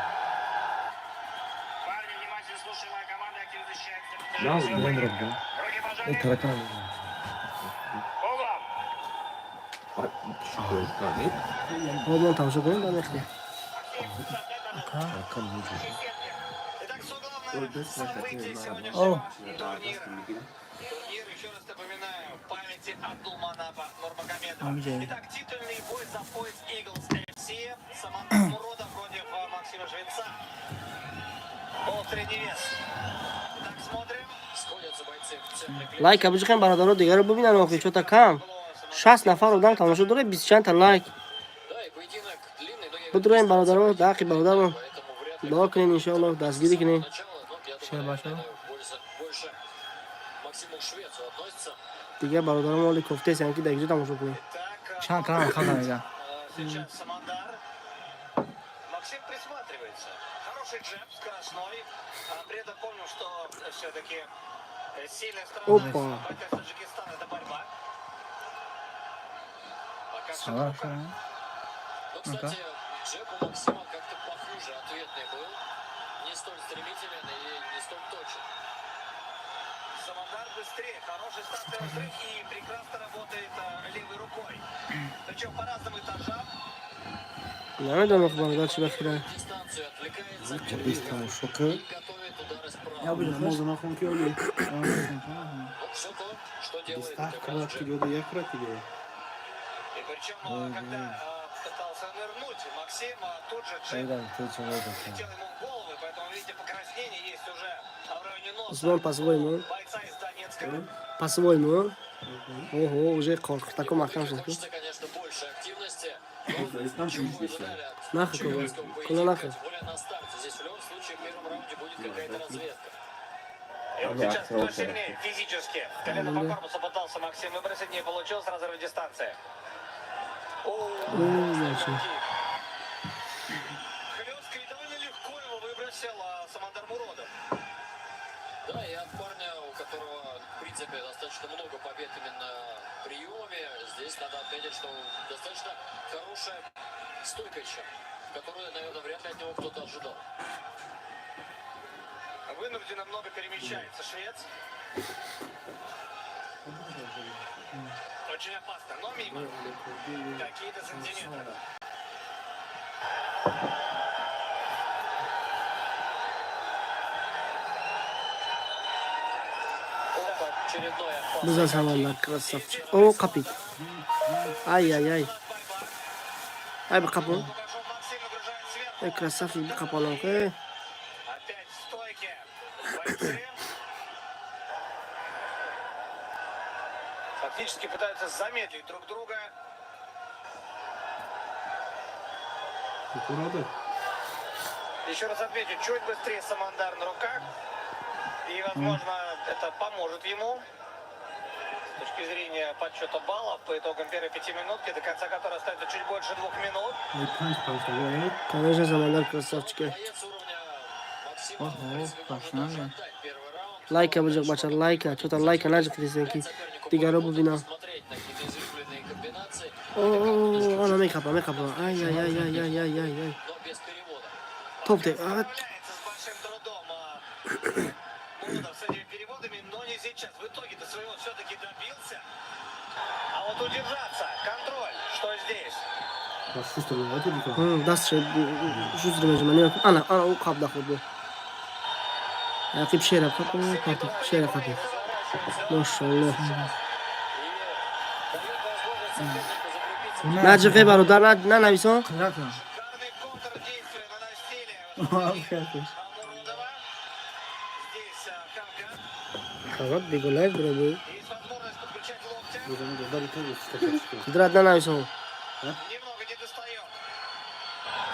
Парни, внимательно слушай мою команду, активно защищается. Ne yapayım ben bırakacağım. Руки Ben пожали. Karakan alayım. Углом. اون تماشا کنیم بعد نخیه Karakan ne diyor? Итак, что главное событие сегодняшнего О. турнира. Турнир, еще раз напоминаю, в памяти Абдулманаба Нурмагомедова. Аминь. Итак, титульный бой за пояс Eagles FC. Самандар Муродов против Максима Швеца. Пол средний вес. Итак, смотрим. Сходятся бойцы в центре لایک ابو خیم برادرها دیگه رو ببینن آخه چطور کم 60 نفر بودن تماشا داره 20 چند تا لایک Да, и поединок длинный, но я بدرویم видел, برادرها دقیق برادرها поэтому вряд ли دعا کنین انشاءالله دستگیری کنین начало, но я Şey думаю, başı. больше Максиму Швецу относится. دیگه برادرها مال کوفته سن که دیگه تماشا کنین Так, Çan kanal kanal aydan. сейчас Самандар. Максим присматривается. Хороший джеб, скоростной. При этом помню, что все-таки сильная сторона Опа. борьбы Таджикистана — это борьба. Пока все Хорошо. рука. Ну, кстати, джеб у Максима как-то похуже ответный был. Не столь стремителен и не столь точен. Самандар быстрее, хороший стартовый взрыв и прекрасно работает левой рукой. Причем по разным этажам. نمیدونم اخبار داد چی بخیره Дистанцию отвлекается от Biz tam şoku. и готовит удары справа. Я буду можно нахуй кёли. Вот все то, что делает Biz как раз kırat джеб. gidiyordu ya kırat gidiyor. И причем, когда пытался нырнуть, Максим тут же джеб Şeyden tecrübe edin. летел ему в голову, и поэтому, видите, покраснение есть уже в районе носа Osman по-своему бойца из Донецка. по-своему ого уже корк такой махнем шесть Хочется, конечно, больше активности. İslam Чего çocuk вы işte. ожидали от нахуй кого чемпионского куда поединка, нахуй тем более на старте. Здесь в любом случае в первом раунде будет какая-то разведка. И вот сейчас кто сильнее физически. Колено по корпусу пытался Максим выбросить, не получилось, разрыв дистанции. Хлёсткий довольно легко его выбросил Самандар Муродов. Да, и от парня, у которого, в принципе, достаточно много побед именно в приеме, здесь надо отметить, что достаточно хорошая стойка еще, которую, наверное, вряд ли от него кто-то ожидал. Вынужденно много перемещается швец. Очень опасно, но мимо. Какие-то сантиметры. Опа, очередной опасный Güzel zamanlar красавчик. О, капит. Ай-яй-яй. Ай bir kapı. Максим нагружает сверху. Красавчик bir kapalım. Опять в стойке. Бойцы. Фактически пытаются замедлить друг друга. Kuradı. Еще раз отмечу, чуть быстрее Самандар на руках. И, возможно, это поможет ему с точки зрения подсчета баллов по итогам первой 5-минутки, до конца которой остается чуть больше 2 минут. Punch. Конечно zamanlar красавчики. боец уровня Максима, в Ого, принципе, может пошли. отжать первый раунд. Like yapacak başar like. Что-то like нажик ki. Digara bu bina. Смотреть на какие-то излюбленные комбинации, Oo, ana make up. Ay ay ay ay ay ay ay ay. но без перевода. Top de. Справляется с большим трудом Муродов с этими переводами, но не сейчас. В итоге-то своего все-таки добился. А вот удержаться, контроль, что здесь? Bak şu sorun var tabii ki. Das şey şu zırmacı ne yapıyor? Ana o kapda kurdu. Rakip şeref kapı kapı şeref kapı. Maşallah. Nacı kebaro da na naviso. Шикарный контрдействие наносили Муродова. Здесь Ханган. Kavak bir golay bro bu. Есть возможность подключать локтя. Bu zaman da bir tane çıkacak. Драт на наviso. Немного не достает.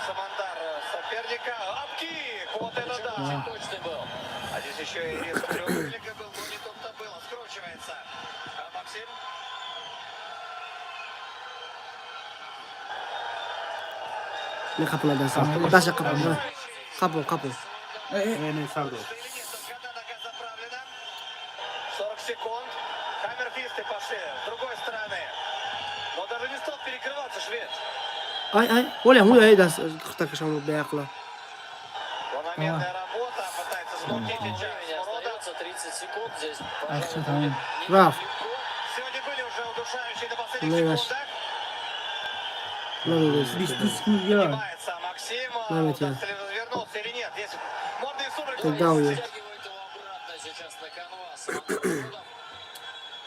Самандар соперника. Апкик! Вот это да! Точный был. А здесь еще и резко треугольника был, но не тут-то было. Скручивается. Максим. Ne kapına da sağ. Daşa kapı. Kapı kapı. Ne sardı. Или нет, только нога заправлена. 40 секунд. Хаммерфисты пошли с другой стороны. Но даже не стал перекрываться швед. Ay ay. Ola huya das takışamı beyakla. Планомерная работа. Пытается смутить сейчас Времени Муродов. остается 30 секунд. Здесь, А что пожалуй, там? будет Прав. Сегодня были уже удушающие на Ну последних и наш. секундах. Ne oluyor? Поднимается Максим. Мамить я. Удастся ли развернуться или нет? Здесь мордый сумрак. Тогда уйду. Стягивает его обратно сейчас на канвас. Муродов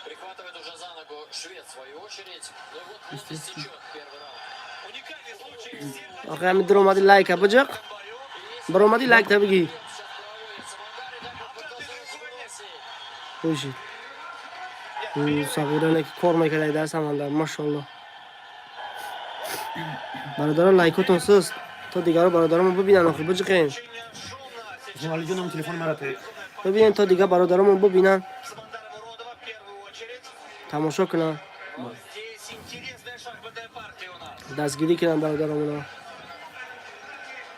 прихватывает уже за ногу швед в свою очередь. Ну и вот истечет первый раунд. Уникальный случай. Всех Bakayım bir dromadi like yapacak. Dromadi like tabii ki. Bu işi. Sabırındaki koruma kadar samanlar maşallah. Baradaram like otonsuz. To digaro baradaram bu binan oxu bıcıqın. Şimdi Ali Can'ın telefonu merak et. Bu binan to diga baradaram bu binan. Самандара Муродова в первую очередь. Tamoşa kına. Здесь интересная шахматная партия у нас. Dazgiri kına baradaramına.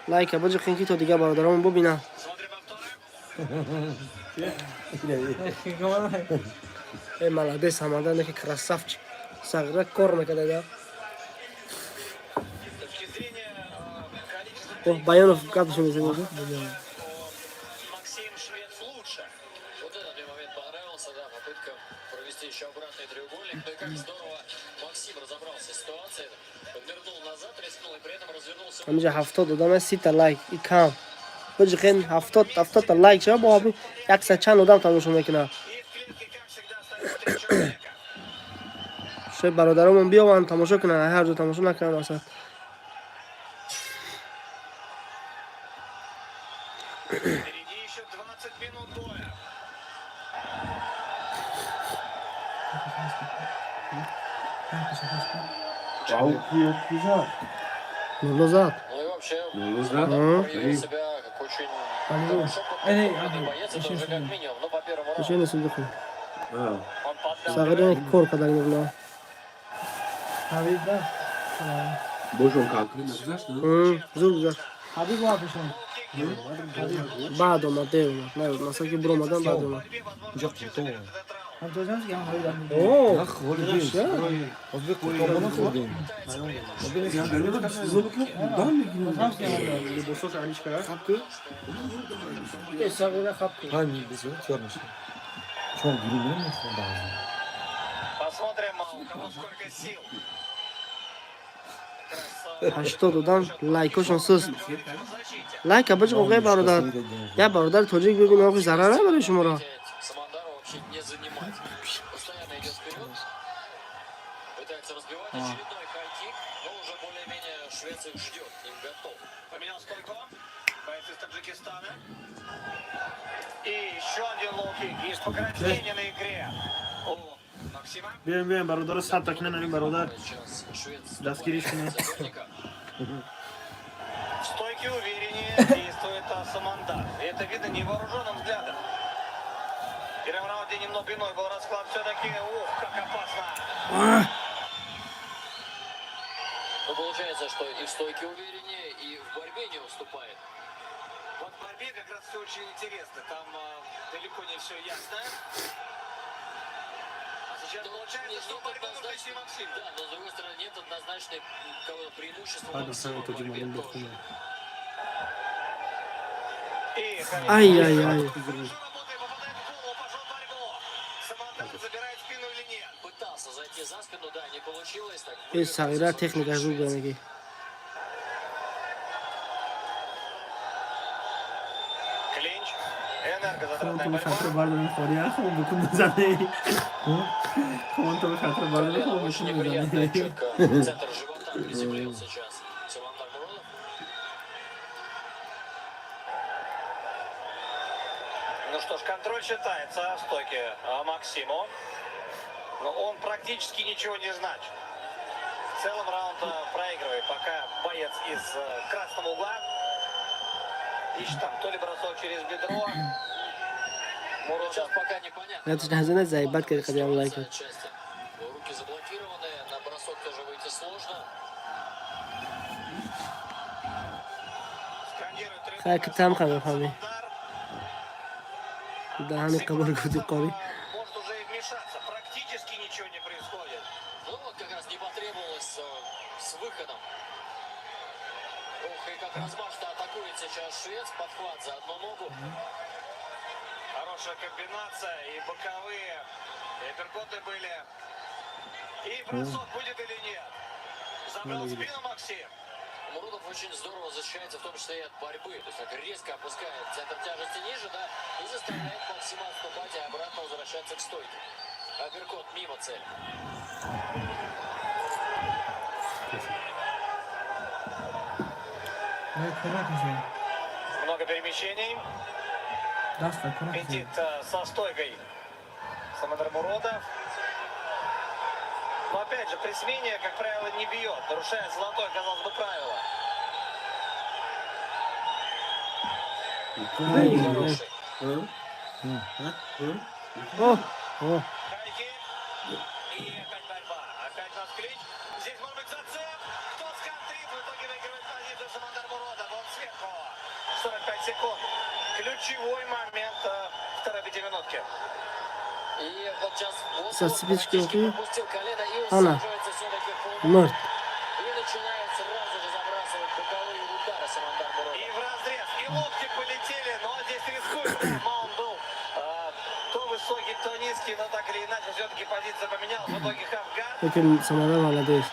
لایک بچه خینکی تو دیگه برادرامون ببینم. ای молодец همدان که красавчик. ساغره کار میکنه دا. اوه بیانو کاتشون میشه. Максим Швец лучше. Вот этот мне момент понравился, да, попытка провести еще обратный треугольник. Ну и как здорово Максим разобрался с ситуацией. Подвернул назад, рискнул и при этом развернулся. همینجا 70 دادم 30 تا لایک این کم. بچه خیلی 70 تا لایک چرا با همین یک چند آدم تماشا میکنه. شاید برادرامون بیاون تماشا کنن هر جا تماشا نکنن اصلا. Впереди еще 20 минут боя. نورلو زد. Ну и вообще, Ага. проявил себя как очень хорошо подготовленный боец, это уже как минимум. Ну, по первому раунду چه نسیم دخون. он поддал. ساغره کار کدر نورلو. حبیب نه Boşon kalkıyor. Ne güzel işte. زود گذار. حبیب واقعشون بعد اومده اومد. نه مثلا که برو اومدن بعد اومد. هم تو جانس که هم حبیب دارم اوه. Özbek kurtarmanı kurdum. Ya benim de sizlik yok. Buradan mı gidiyorsun? لباساش علیش کرد. ای ساغره خب کن. Hangi bizi? Çormuş. Çok gülüyor mu? Посмотрим, у кого сколько сил. 80 دادم لایکاشون سست. لایک بچه آقای برادر. یا برادر تاجیک ببین آقای ضرر نداره شما را. Самандару вообще не занимать. Постоянно идет вперед. Пытается разбивать очередной хай-кик, но уже более-менее швец их ждет, им готов. Поменял стойку. Боец из Таджикистана. И еще один лоу-кик. Есть покраснение на игре. У Максима. بیایم برادر 100 تا کنه نریم برادر Сейчас швец دستگیریش کنه соперника. В стойке увереннее действует Самандар. И это видно невооруженным взглядом. В первом раунде немного иной был расклад все-таки. Ух, как опасно. Но получается, что и в стойке увереннее, и в борьбе не уступает. Вот в борьбе как раз все очень интересно. Там далеко не все ясно. А сейчас получается, что борьбу может вести Максим. Да, но с другой стороны нет однозначной какого-то преимущества Ладно, Максима сами в тоді борьбе можемо тоже. дохнути. И, Ай-яй-яй. Работает, попадает в голову, пошел в борьбу. Самандар забирает спину или нет? Пытался зайти за спину, да, не получилось. Так, ای ساغره تکنیک از رو بینگی. Клинч. Энергозатратная خودم تو به خطر борьба. بردارم خوری خودم بکن بزنه خودم تو به خطر بردارم خودم очень بکن неприятно, بزنه четко в центр живота приземлил сейчас Самандар Мурадов. Ну что ж, контроль считается в стойке Максиму. Но он практически ничего не значит. В целом раунд проигрывает. Пока боец из красного угла ищет там то ли бросок через бедро. Сейчас пока непонятно. نه تش نزنه زایبت کرد قدیم لایک کرد. Отчасти. Руки заблокированы, на бросок тоже выйти сложно. Сканирует трибуны. خیلی کتم خواهم فهمی. Самандар. دهانی قبول کردی قاری. Может уже и вмешаться. Практически ничего не происходит. Ну вот как раз не потребовалось с выходом. Ох, и как размашисто атакует сейчас швец. Подхват за одну ногу. Хорошая комбинация. И боковые. И апперкоты были. И бросок будет или нет? Забрал спину Максим. Мурудов очень здорово защищается, в том числе и от борьбы. То есть так резко опускает центр тяжести ниже, да, и заставляет Максима отступать и обратно возвращаться к стойке. Апперкот мимо цели. Много перемещений. دست کنم Летит со стойкой Самандар Мурадов. Но опять же, при смене, как правило, не бьет, нарушая золотое, казалось бы, правило. اوه اوه. Хайки. И опять борьба. Опять нас клич. Здесь может быть зацеп. Кто сконтрит, в итоге выигрывает позицию Самандар Мурадов. Он сверху 45 секунд. Ключевой момент второй пятиминутки. И вот сейчас Со спички окей. пропустил колено и Она. усаживается все-таки в пол. Мертв. И начинает сразу же забрасывать боковые удары Самандар Муродов. И в разрез. И локти полетели, но здесь рискует. Он был то высокий, то низкий, но так или иначе все-таки позиция поменялась. В итоге Хавгар. Lekin Samandar hala deydi.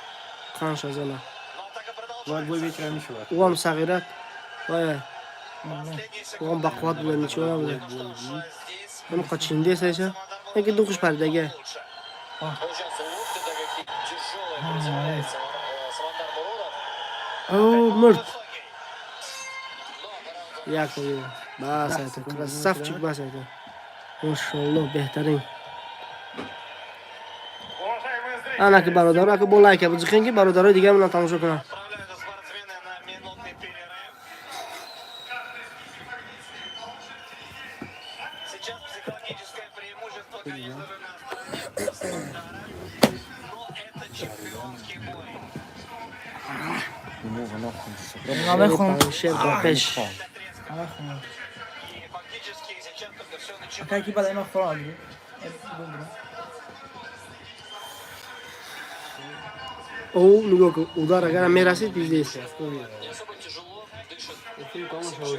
Qan shazala. Но атака Voy продолжается. boy вечером еще var. Uam sag'irat. Voy, Последние uam секунды. baquvvat bilan nechora bilan. Ну что ж, здесь Ham qoching desaycha. Lekin duqish pardaga. лучше. Вот сейчас локти-то какие тяжелые приземляет Самандар Муродов. Oh, murt. Высокий. Но Yak qo'ydi. Bas aytdi. Krasavchik bas aytdi. Mashalloh, behtarin. Уважаемые зрители, Anaki barodar, aka bu layka bu jiqinki barodar degan bilan tomosha qilaman. Отправляются спортсмены на минутный перерыв. Сейчас психологическое преимущество, конечно же, на стороне Самандара. Но это чемпионский бой. Алейхум. Shef va pesh. И фактически сейчас только все начинается. Akaki bada yemek falan alıyor. Oh, nigo ku udar agar merasid bizdeyiz. не особо тяжело дышит. Максим Швец его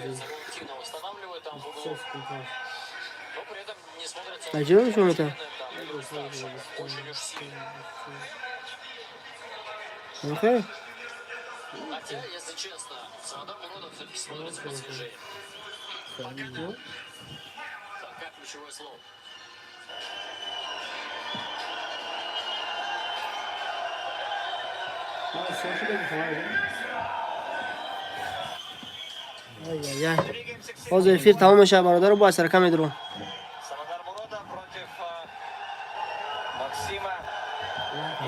активно восстанавливает там в углу. Но при этом не смотрится он Ajib shu meta. там уставшим, очень уж сильно. Okay. Хотя, если честно, Самандар Муродов все-таки смотрится посвежее. Так, ключевое слово. Ay ay ay. Hozir efir tamomlashadi barodar, bu asar kam edi. Самандар Муродов против Максима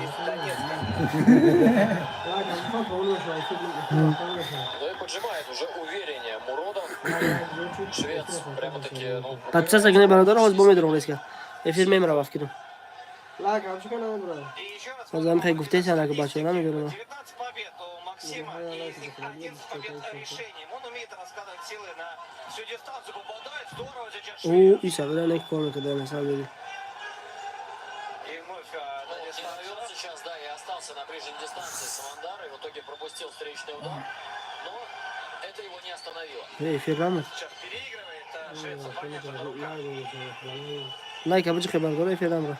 из Донецка. Ну и поджимает уже увереннее Муродов. Швец прямо-таки, ну, Patsasagina barodar, hozir bo'lmaydi ro'g'lesga. Efir memra va fikrim. И еще раз Hozir ham gufte sanaki bachona midoraman. 19 побед у Максима и из них 11 побед решением. Он умеет раскладывать силы на всю дистанцию, попадает здорово сейчас U Швец. isa bilan ikki qo'lnikida nasal dedi. И вновь ну, на не дистанцию. довел сейчас, да, и остался на ближней дистанции Самандар, и в итоге пропустил встречный удар. Но это его не остановило. Efirlarmi? Сейчас переигрывает Швец, понятно, на руках. Layka bu jiqi barodar, efirlarmi?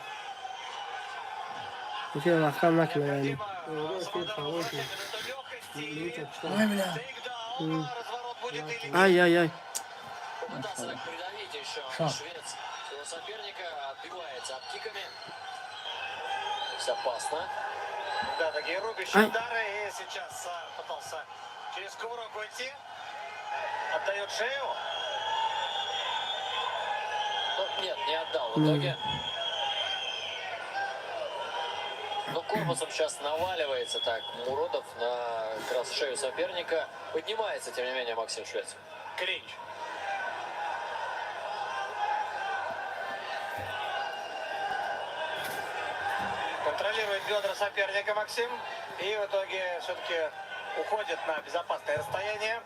Efir vaqtam nakla yani. Ay ay ay. Попытался так придавить еще Швец своего соперника, отбивается от киками. То есть опасно. Да, такие рубящие удары. И сейчас пытался через кувырок уйти. Отдает шею. Но нет, не отдал в итоге. Но корпусом сейчас наваливается так Муродов на как раз шею соперника. Поднимается, тем не менее, Максим Швец. Клинч. Контролирует бедра соперника Максим. И в итоге все-таки уходит на безопасное расстояние.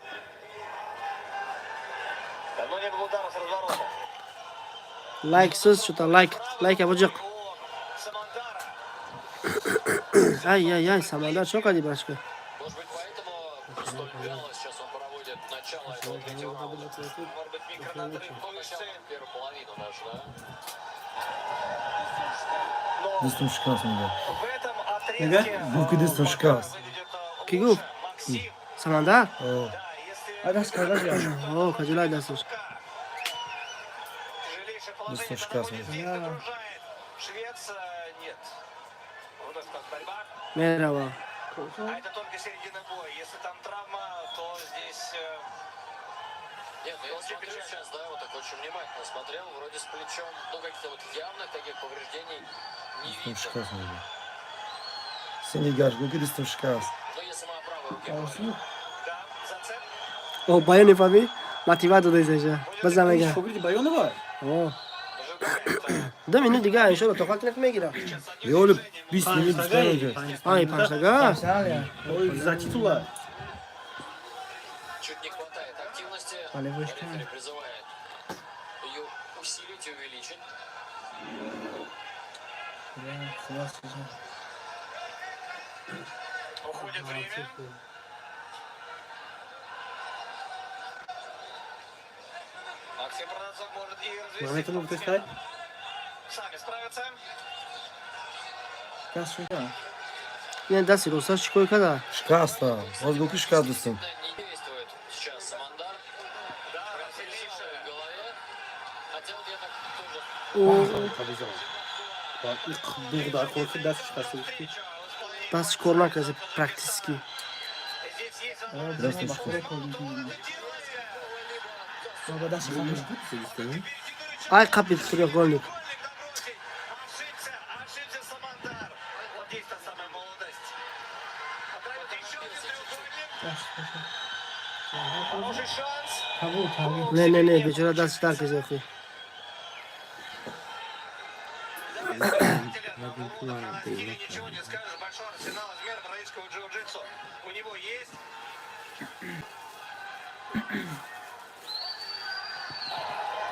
Давно не было удара с разворота. Layksiz shu layka bu jiq. Самандара. Ay ay ay, Samandar cho'qadi boshqa. Может быть, поэтому столь вяло сейчас он проводит начало этого третьего раунда. Может быть, микронадрыв мышцы. Первую половину даже, да? Но Дистум шкас мega. в этом отрезке Буки дистум шкас. выглядит Kigu? лучше. Максим. Samandar? Oh. Да, если Adas kardeş ya. Oh, kajulay dastur. тяжелейшее положение Достаточно того сказано. здесь загружает. Швец нет. Вновь как борьба. Merhaba. А это только середина боя. Если там травма, то здесь... Нет, ну я смотрю сейчас, да, вот так очень внимательно смотрел, вроде с плечом, ну каких-то вот явных таких повреждений не Дистум видно. шкас mega. Sen gash, buki distум шкас. Но если мы о правой руке говорим, Да, зацеп. Oh, bayon ifami? Motivator desaycha. Bizamaga. Sho'g'ilga bayoni bor. Oh. Da meni degan inshaalloh toqat qilmaygira. Yo'lib 20 minut istaydi. Ay, paştaga. Sen ya. Oy, za titular. чуть не хватает активности. Болевочка. Рефери призывает ее усилить и увеличить. Уходит время. Максим Продавцов может и развести. Мамет ну пускай. Сами справятся. یعنی دستی روستاش چیکار کرده؟ Шкаста. Вот гуки шкадустым. Не действует сейчас Самандар. Сильнейшая в голове. Хотя вот я так тоже... Bak ilk doğuda korku ders çıkarsın. دستش کار نکرده پرکتیسکی. Biraz teşekkür. Ay kapit duruyor golnik. Ошибся Самандар. Вот здесь та самая молодость. Отправит еще один треугольник. Хороший шанс. نه بیچاره دستش در کسی اخی. Стиле ничего не скажешь. Большой арсенал измер бразильского джиу-джитсу. У него есть.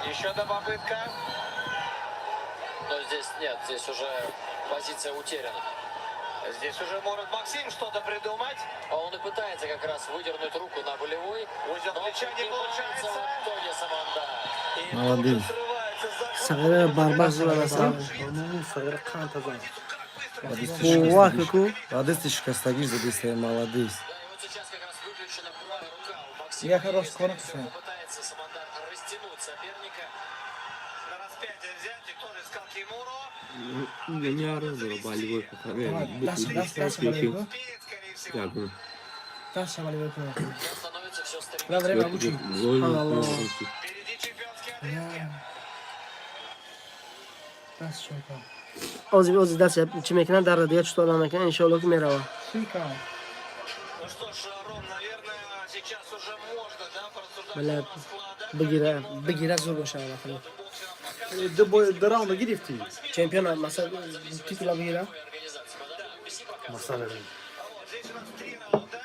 Еще одна попытка. Но здесь нет, здесь уже позиция утеряна. Здесь уже может Максим что-то придумать. А он и пытается как раз выдернуть руку на болевой. Узел Но плеча не поднимается получается. в итоге Самандар. И Молодец. тут же срывается захват. Сагара барбар зура Onun sağır kan tazan. Ова каку. Молодец, шкастаги, задействие, молодец. Да, и вот сейчас как раз выключена правая рука у Максима. Я хорош конкурс. Пытается Самандар растянуть соперника. На распятие взять, и тоже искал Тимуру. Не оружие, болевой دست Перед, скорее всего. دست Но становится все Бля, стремительнее. время обучи. Впереди чемпионские отметки. اوزی دست چی میکنن در دیگه چطور نمیکنن انشالله که میره. Ну что ж, Ром, наверное, сейчас уже можно, да, порассуждать بله о раскладах. بگیره زور باشه آخری. De rounda girifti. چمپیون مثلا تیتولا بگیره. Masada. Вот здесь у нас 3 раунда.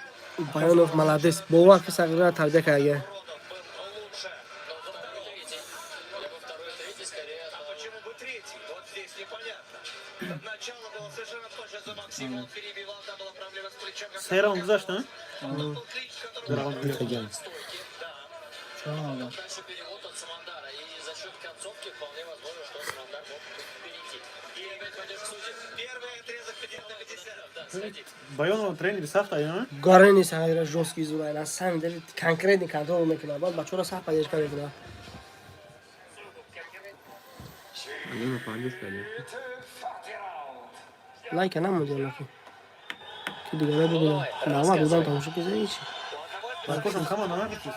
Bayonov молодец. Бова که сагра تربیت کرده. Родов был лучше. Я бы второй и третий скорее. А почему бы третий? Вот здесь непонятно. Начало было совершенно точно за Максимом. Он перебивал, там была проблема с плечом. Sayı round zaçtı ha? Был клич, который... Да. Дальше перевод от Самандара. И за счет концовки вполне возможно, что Самандар мог перейти. И опять пойдешь к судье. Первый отрезок 50 на 50. Да, сходи. Bayonov treneri saf da ya. گارنی سایر جوسکی زورای از سم دل کنکرت کنترل میکنه. بعد بچه‌ها صح پیداش کنه. لایک نموندن که دیگه ببینم. نه ما بودم تموم شد که هیچ. Barkoşun kama ne yapıyorsun?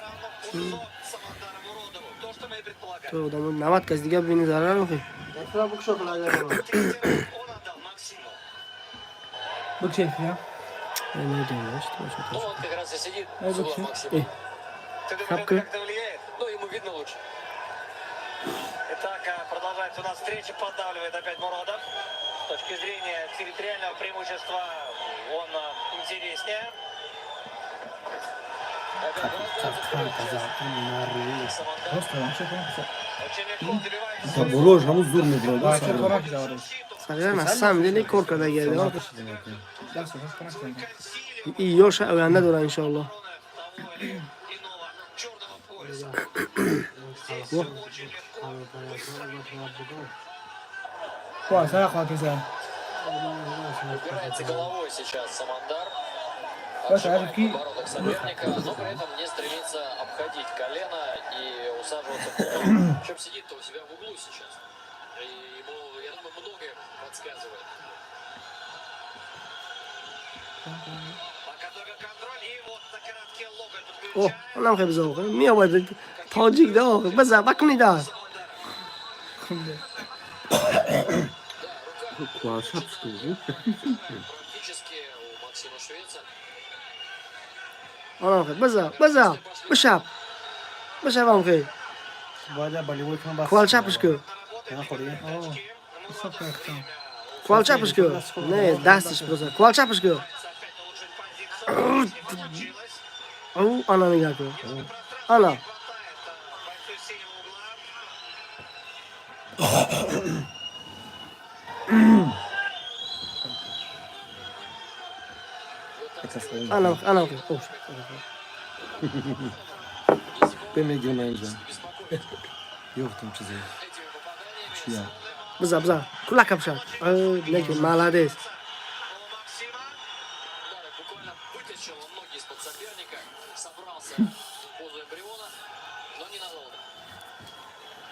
Самандаром Уродову. То, что мы и предполагали. تو دام 90 کس دیگه ببینی ضرر نکنه. Esra bu kuşak la ya. Третий раунд он отдал Максиму. Bu çekiyor. نمیدونم Ну, он как раз и сидит Это с угла чё? Максима. Ты думаешь, Шапка. это как-то влияет? Ну, ему видно лучше. Итак, продолжается у нас встреча. Поддавливает опять Муродов. С точки зрения территориального преимущества он интереснее. Очень легко добивается. Болож, hamuz durmuyor burada. Başka konak da var. سایر از سم دلی کار کرده گرده. Ders konak da var. ایوش آینده داره ان شاء الله. Того или иного черного пояса. Здесь очень легко. Bu sana kalkacak. Упирается головой сейчас Самандар. Баша, а Отжимает какие- подбородок соперника, но при этом не стремится обходить колено и усаживаться в угол. Причем сидит-то у себя в углу сейчас. И ему, я думаю, многое подсказывает. Пока только контроль. И вот на коротке локоть اوه подключает. اونم خیلی ذوقه. میآورد تاجیک ده بزن بکنید ده. Практически у Максима Швеца. اونم خیلی بزن بشب هم خیلی. Baya bolevой kan bas. کوال چپش که. Ne koruyor? کوال چپش که. نه دستش بزن. کوال چپش که. Опять улучшить позицию. Не получилось. Ау, ана нигоҳ кун. Ана. Бойцу синего угла. Ана. Ош. Ben girmeyeceğim. Yoktum çiziyor. Ya. Бза. Кулак капша. Неки, молодец. У Максима. Ударик буквально вытащил он ноги из-под соперника, собрался возле эмбриона, но ненадолго.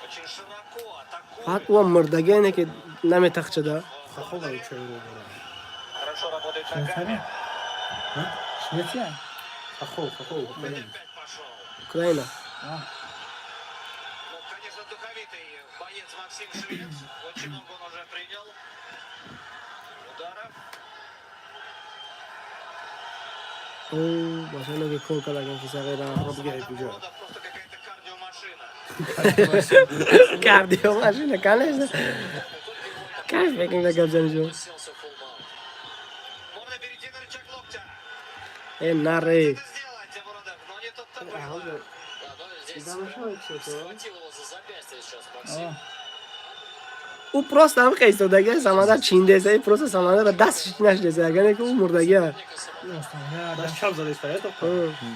Очень широко атакует. Фақат ва мурдага ине ки наметақчада. Хорошо работает ногами. Швеция? Хохол. Опять пошел. Украина. Ну, конечно, духовитый боец Максим Швец. Очень много он уже принял ударов. Бошана ки кол калаган ки сағира. Просто какая-то кардиомашина. Кардиомашина, конечно. Кайф фикр гап занижу. Уселся в фулл-маунт. Можно перейти на рычаг локтя. Наре. Это сделать, Мурадов, но не тут-то было. Да, но здесь схватил его за запястье сейчас Максим. او پروست هم که ایستادگی سمادر چینده سه پروست سمادر را دستش نشده اگر که او مردگی Daş çap zaten istaya top. Одной рукой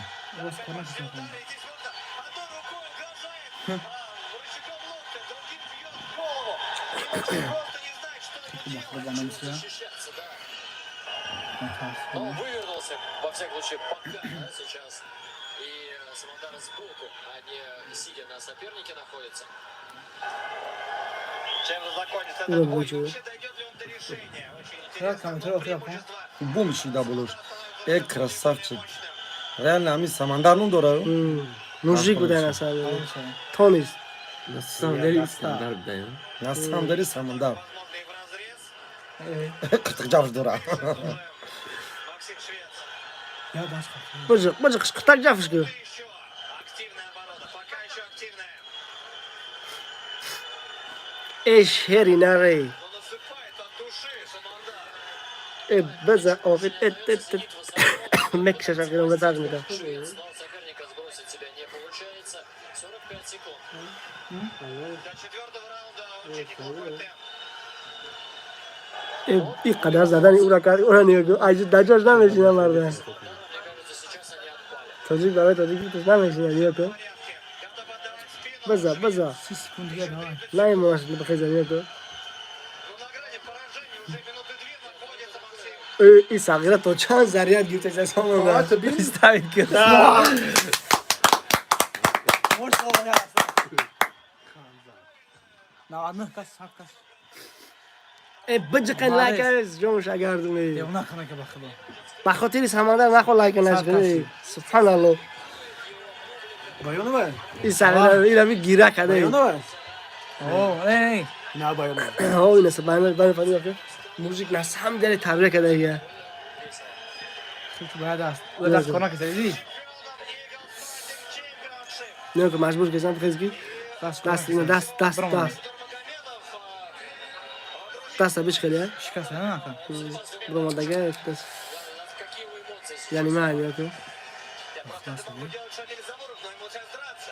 угрожает. Рычагом локтя, другим бьет в голову. И Максим просто не знает, что ему делать. Защищаться, да. Но он вывернулся, во всяком случае, пока, да, сейчас. И Самодар сбоку, а не сидя на сопернике находится. Чем же закончится Ну, этот бой? ничего. Вообще дойдет ли он до решения? Очень интересно. Преимущество. Bu mu şey da bulur? Krasavчик. Реально ами самандар ну дора. мужик будай насад тонист На самом деле самандар. Возможно, и в разрез. Кытыкжавж дора. Максим Швец. быжы кышкыртак жафышкы Еще активная оборона. Пока еще активная. эш хери наре Он насыпает от души Самандар. быза офит мекша шакирон гатак мида Швец, но соперника сбросить себя не получается. 45 секунд. До четвертого раунда очень неплохой темп. این قدر زدن او را کرد او را نگاه کن عجب دجاج نمیشینه مرده Мне кажется, сейчас они отпали. تاجیک برای تاجیک توش نمیشینه نگاه کن Надо подавать спину. بزا نه این ماشین بخیزه نگاه کن Ну, на грани поражения уже минуты две находится Максим. این صغیره تا چند ذریعت گیرتش از همون را استایید کرد Ладно, кас. بجقن لایکرز جمعش اگردونه Ona kana ki bakılı. بخاطر سمندر نخوا لایک نشکنه سبحان الله Bayonu var. این صغیره این رو گیره کرده Bayonu var. Oo, ey. Ne bayonu? ها این است بند فانی بکن موزیک نست هم داره تبریک کرده دیگه Çünkü bayağı da biraz konak istedi. نه که مجبور کردم بخیزگی دست اینو دست بیش خیلی Şikayet ne yapalım? برومادگه دست Какие у эмоции сейчас? یعنی من یا که Я просто могу делать Шамиль Замуров, но ему сейчас драться.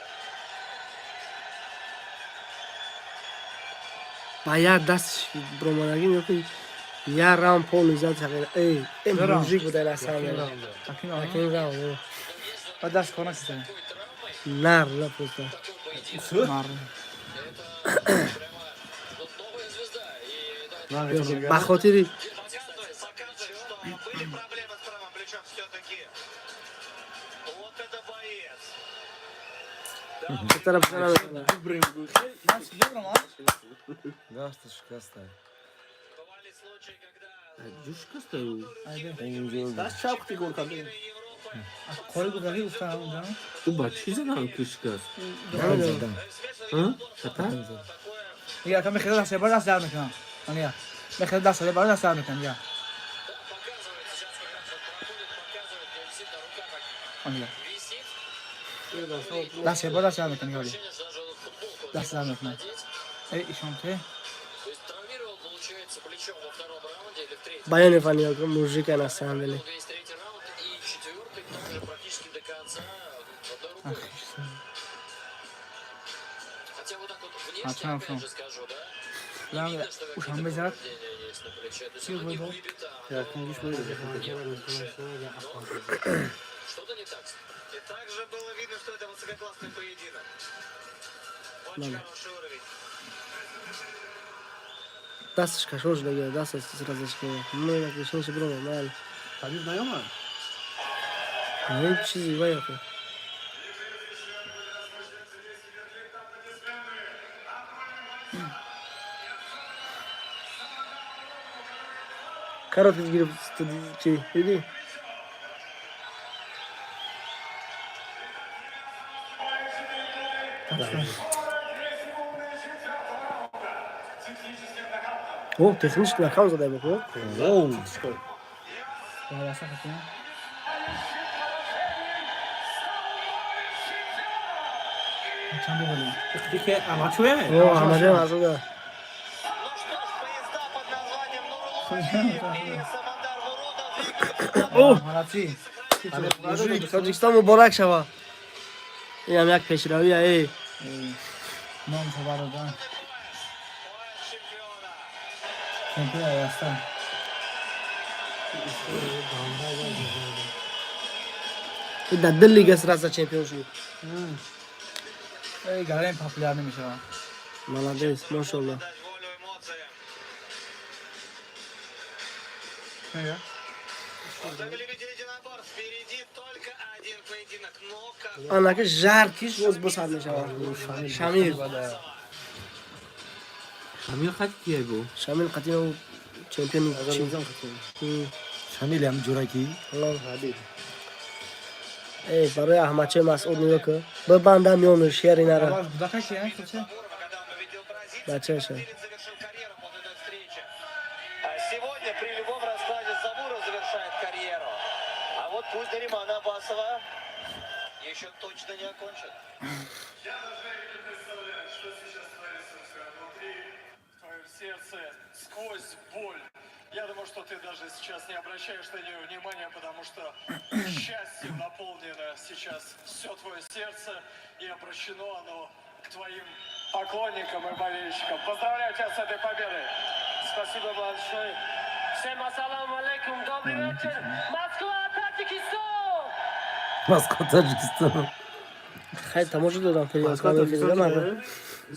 باید دست برومادگی یا که یا رام پول زد شغل ای این موزیک بوده لسان Bakayım abi. اkin رام Biraz konak istedi. نر لپوستا Marı. بخاطری Показывает, что были проблемы с правым плечом все-таки. Вот это боец. bir taraf sana mesela Ben sıkıyorum abi. Да, что шикарно. Бывали случаи, когда Daş çap kutu gol kaldı. Koyu bu kadar usta abi canım. Ya kan mekheder dast bara dast dar mekan. Ania. Mekheder dast bara dast dar mekan ya. Ania. Dast bara dast dar mekan ya. Dast dar mekan. Ey işonte. То есть травмировал, получается, плечом во втором раунде или в третьем. بیان فنی ها که موزیک نستن دلی Весь третий раунд и четвертый тоже практически до конца. отца одной рукой. Хотя вот так вот внешне, опять же скажу, да? Ya Видно, что uşan какие-то bezerak повреждения есть на плече. То есть Сил оно не выдал. выбито, Yakın düşmedi. что-то не так. И также было видно, что это высококлассный поединок. Очень Ладно. хороший уровень. دستش کشوش دیگه دستش رازش که نه نکشونش برو مال Habib نیامد. هیچ چیزی باید که Karat girip şey dedi. O technisch nakam zade bako. Wow. Ya yasak etme. Çamur oluyor. دیگه آماتوره. O amacı aslında. Ну что ж, поезда под названием Нуруллаев и Самандар Муродов. Oh. Halatsi. Mujik Tojikiston muborak shava. Inam yak peshravi ey. Nom sabaradan. Çempiyon Ayastan. Da Delhi gas rasa championship. Ey galen popülerni mi şava? Молодец, машаллах. Дать волю эмоциям. Ne ya? Вот вы любите единоборств. Впереди только один поединок. Но как Anaki jarkish o'z bosadi shava. Shamil. شامل خط کیه بو؟ Shamil qatim champion. آذربایجان خط. شامل هم جورکی. Allah habib. Ey, برای احمدچه مسعود نگاه کن. ببندم میون شعر اینا رو. Bu da kaç ya? Kaç ya? когда он победил бразильца, Бачаша. Бразилец завершил карьеру после этой встречи. А сегодня при любом раскладе Забуров завершает карьеру. А вот пусть Нариман Абасова еще точно не окончит. Я даже не представляю, что сейчас творится у тебя внутри, в твоем сердце, сквозь боль. Я думаю, что ты даже сейчас не обращаешь на нее внимания, потому что счастьем наполнено сейчас все твое сердце и обращено оно к твоим поклонникам и болельщикам. Поздравляю тебя с этой победой. Спасибо большое. Всем ассаламу алейкум. Добрый вечер. Москва, Таджикистан. Moskva Tacikistan. Hayır tam hoca dodam fiyat kamera filmde mi abi?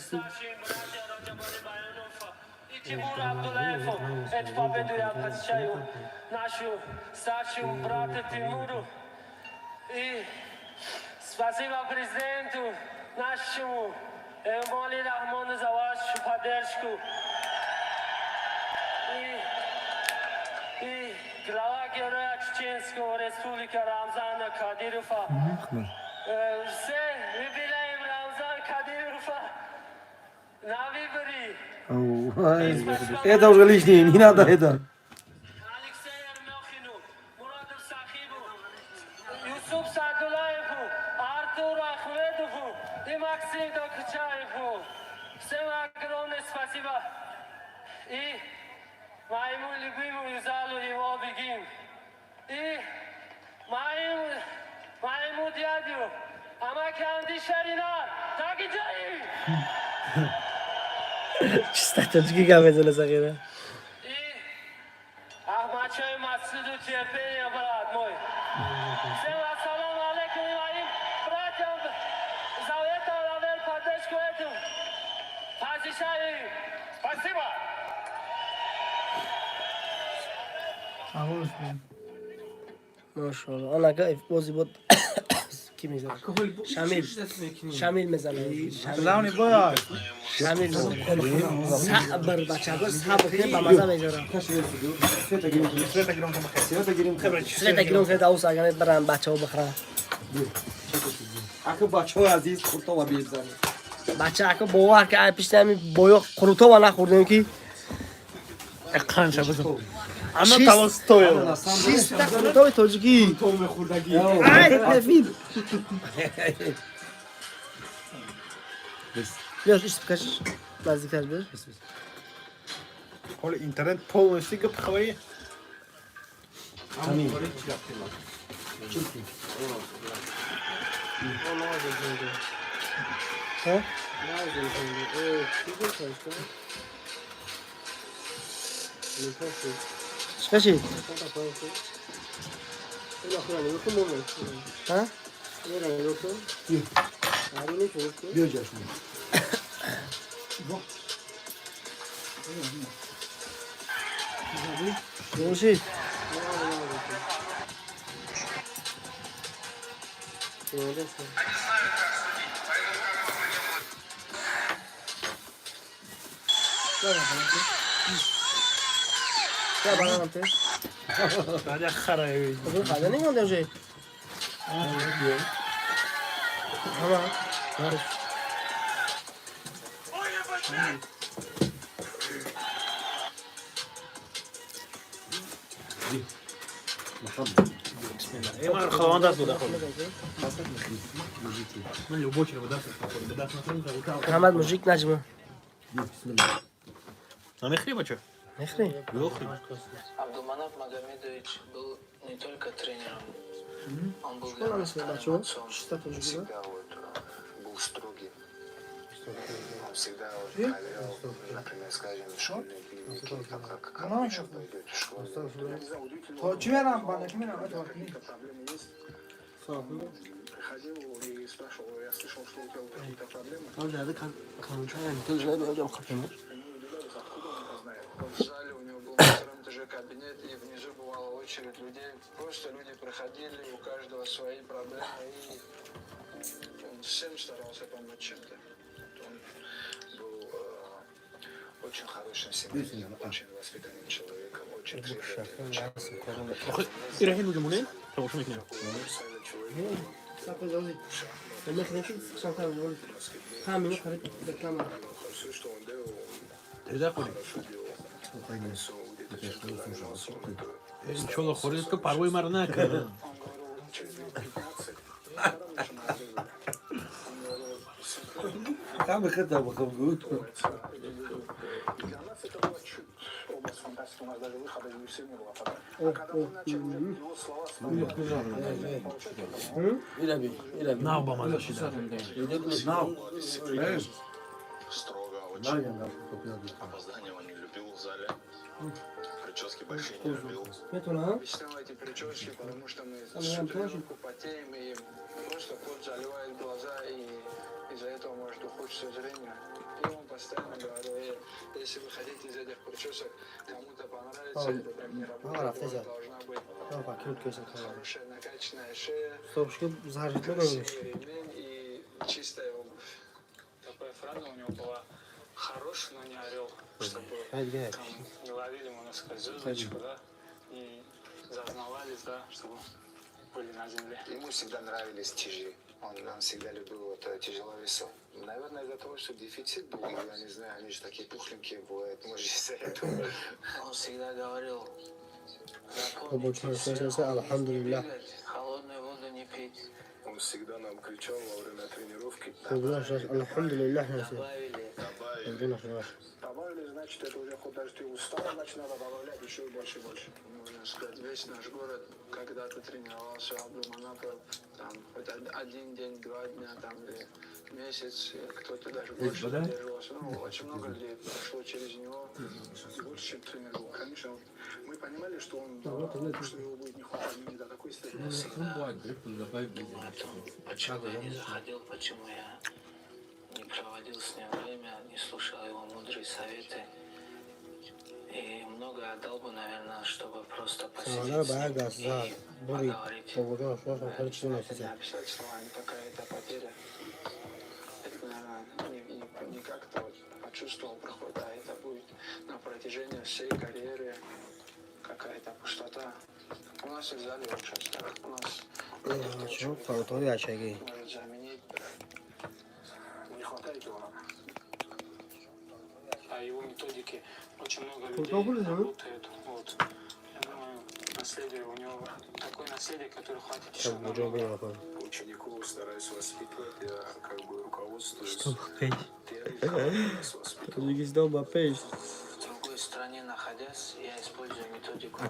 Старший братья Раджабали Баянов и Тимур Абдулаев. Эту победу я посвящаю нашу старшему брату Тимуру. И спасибо президенту нашему Эмомали Рахмону за вашу поддержку. И глава героя Чеченского республики Рамзана Кадирова. Все выбираем Рамзан Кадирова на выборы. Это уже лишнее, не надо это. Алексею Ермохину, Мураду Сахибу, Юсуп Садулаеву, Артуру Ахмедову и Максиму Докучаеву. Всем огромное спасибо. И моему любимому залу его бегим. И моему дядю Амаканди Шаринар. Тагиджаи! Чисто тоджики камера загира. И Ахмадшой Масуду терпение, брат мой. Всем ассаламу алейкум и моим братьям за это лавер поддержку эту. Посещаю. Спасибо. Ağır Maşallah. Ana kayıp bozi bot. Kim izler? Şamil. Şamil mezana. Zavni boy. Şamil mezana. Sabır bachagor sabır ke bamaza mezara. Sveta giron ke daus agane baran bachao bakhra. Akı bachao aziz kurtova birzani. Bacha ako bowa ke pishtam boyo quruto va nakhurdem ki Ekran şabası. ana tava stoyo. Shista quruto tojiki. Tome khurdagi. Ay tefid. Biraz üst kaç. Nazdikaj bir. Hol internet polностью гапхвай. Амин. ها؟ شكاشي ها؟ بیاجاش ماشي क्या बना करते राजा खरा है तो फिर खाना नहीं होता उसे हाँ إما الخوان ده صدق من اللي بوشر بدأت محمد موزيك نجمة أنا خريبة شو نخري Абдулманап Магомедович был не только тренером, он был Школа национальная, чего? Чисто тоже всегда был строгим. Он всегда проверял, например, скажем, школьные дневники, как мальчик пойдет в школу. Проблемы есть? Приходил и спрашивал, я слышал, что у тебя какие-то проблемы. В зале у него был на втором этаже кабинет, и внизу бывала очередь людей. Просто люди проходили, у каждого свои проблемы, и он всем старался помочь чем-то. Он был очень хорошим семьянином, очень воспитанным человеком, очень требовательным человеком. يروحين وجمهورين طب شو مكان Все, что он делал, تدخل إن شاء الله خوري تو پروای مرناک он говорил через 15, كم خدها بخمجوت для нас это было чуть область фантастики, у нас даже выхода из UFC не было. А когда мы начали его слова نه با ما داشتید Строго очень. Опоздания он не любил в зале. Прически большие не любил. объяснял эти прически, потому что мы тренировку потеем, и просто пот заливает глаза, и из-за этого может ухудшиться зрение. И он постоянно говорил, если вы хотите из этих причесок кому-то понравится, это так не работает, должна быть хорошая накачанная шея, красивый ремень и чистая обувь. Такая фраза у него была: хорош, но не орел, чтобы там не ловили, можно сказать, звездочку, да, и зазнавались, да, чтобы были на земле. Ему всегда нравились тяжи. Он всегда любил тяжело весов. Наверное, из-за того, что дефицит был, я не знаю, они же такие пухленькие бывают, может, из-за этого. Он всегда говорил: холодную воду не пить. Он всегда нам кричал во время тренировки: добавили, значит, это уже хоть даже ты устал, значит, надо добавлять еще и больше и больше. Можно сказать, весь наш город когда-то тренировался в Абдулманапе, там, хоть один день, 2 дня, там, или месяц, кто-то даже больше задерживался. Ну, очень много людей прошло через него, больше, чем тренер был. Конечно, мы понимали, что он, что его будет не хватать не до такой степени. Почему я не заходил, почему я не проводил с ним время, не слушал его мудрые советы. И много отдал бы, наверное, чтобы просто посидеть с ним и поговорить. Это не описать словами какая-то потеря. Это, наверное, не как-то вот почувствовал проход, а это будет на протяжении всей карьеры какая-то пустота. У нас и в зале очень так. У нас может заменить. Не хватает его. А его методики очень много людей работают. Вот. Я думаю, наследие у него такое наследие, которое хватит еще намного. Учеников стараюсь воспитывать, я как бы руководствуюсь. В другой стране находясь, я использую методику.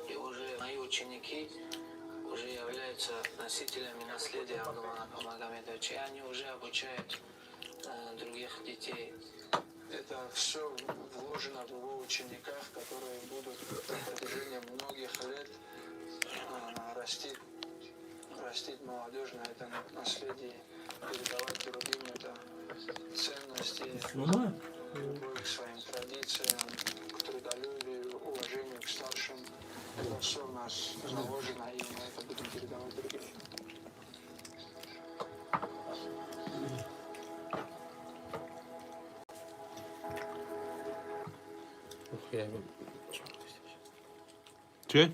И уже мои ученики уже являются носителями наследие Нурмана Магомедовича, и они уже обучают других детей. Это все вложено в его учениках, которые будут на протяжении многих лет растить молодежь на этом наследии, передавать другим это ценности, любовь к своим традициям, к трудолюбию, уважению к старшим. Это все у нас заложено, и мы это будем передавать другим. Че?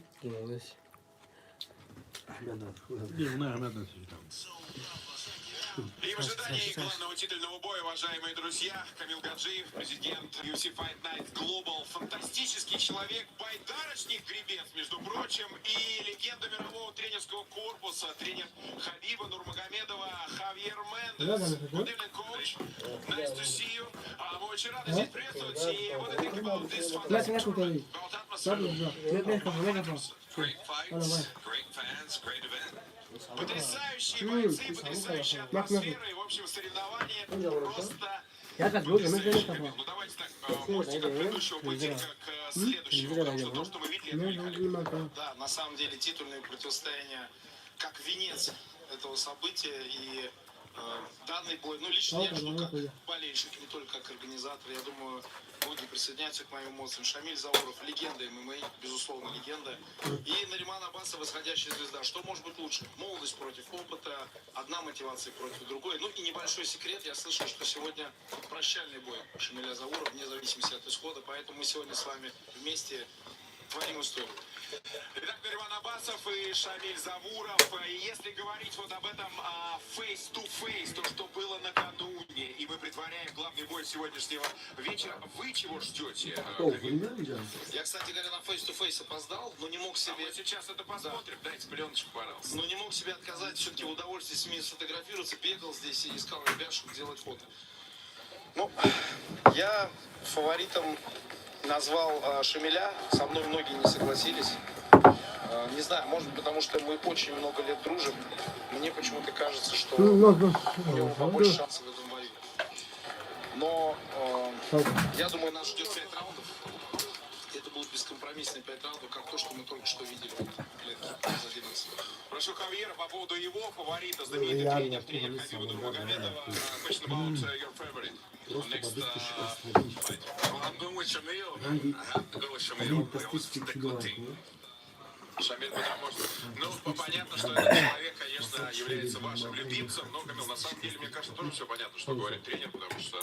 И в ожидании главного титульного боя, уважаемые друзья, Камил Гаджиев, президент UFC Fight Night Global, фантастический человек, байдарочник, гребец, между прочим, и легенда мирового тренерского корпуса, тренер Хабиба Нурмагомедова Хавьер Мендес. Good evening, coach. Nice to see you. Мы очень рады здесь приветствовать. И what do you think about this fantastic atmosphere? Great fights, great fans, great event. Потрясающие бойцы, потрясающая атмосфера и, в общем, соревнования просто потрясающие. Ну, давайте так, можете как предыдущего поединка к следующему, потому что то, что мы видели, Да, на самом деле титульное противостояние как венец этого события, и данный бой, ну лично я, что как болельщик, не только как организатор, я думаю, многие присоединяются к моим эмоциям. Шамиль Зауров, легенда ММА, безусловно, легенда. И Нариман Абасов, восходящая звезда. Что может быть лучше? Молодость против опыта, одна мотивация против другой. Ну и небольшой секрет, я слышал, что сегодня прощальный бой Шамиля Заурова, вне зависимости от исхода, поэтому мы сегодня с вами вместе творим историю. Итак, Нариман Абасов и Шамиль Завуров. И если говорить вот об этом face-to-face, то, что было накануне, и мы притворяем главный бой сегодняшнего вечера, вы чего ждете? Я, кстати говоря, на face-to-face опоздал, но не мог себе... Мы сейчас это посмотрим, дайте пленочку, пожалуйста. Но не мог себе отказать все-таки в удовольствии с ними сфотографироваться, бегал здесь и искал ребят, чтобы делать фото. Ну, я фаворитом назвал Шамиля, со мной многие не согласились. Не знаю, может быть, потому что мы очень много лет дружим. Мне почему-то кажется, что у него побольше шансов в этом бою. Но я думаю, нас ждет 5 раундов. Это будут бескомпромиссные 5 раундов, как то, что мы только что видели в клетке за 11. Прошу Хавьера по поводу его фаворита, знаменитый тренер Хабиба Нурмагомедова. Question about your favorite. Next fight. Well, I'm going with Shamil. I have to go with Shamil. I always stick to the team. Шамиль, потому что, ну, понятно, что этот человек, конечно, является вашим любимцем, но, Камил, на самом деле, мне кажется, тоже все понятно, что говорит тренер, потому что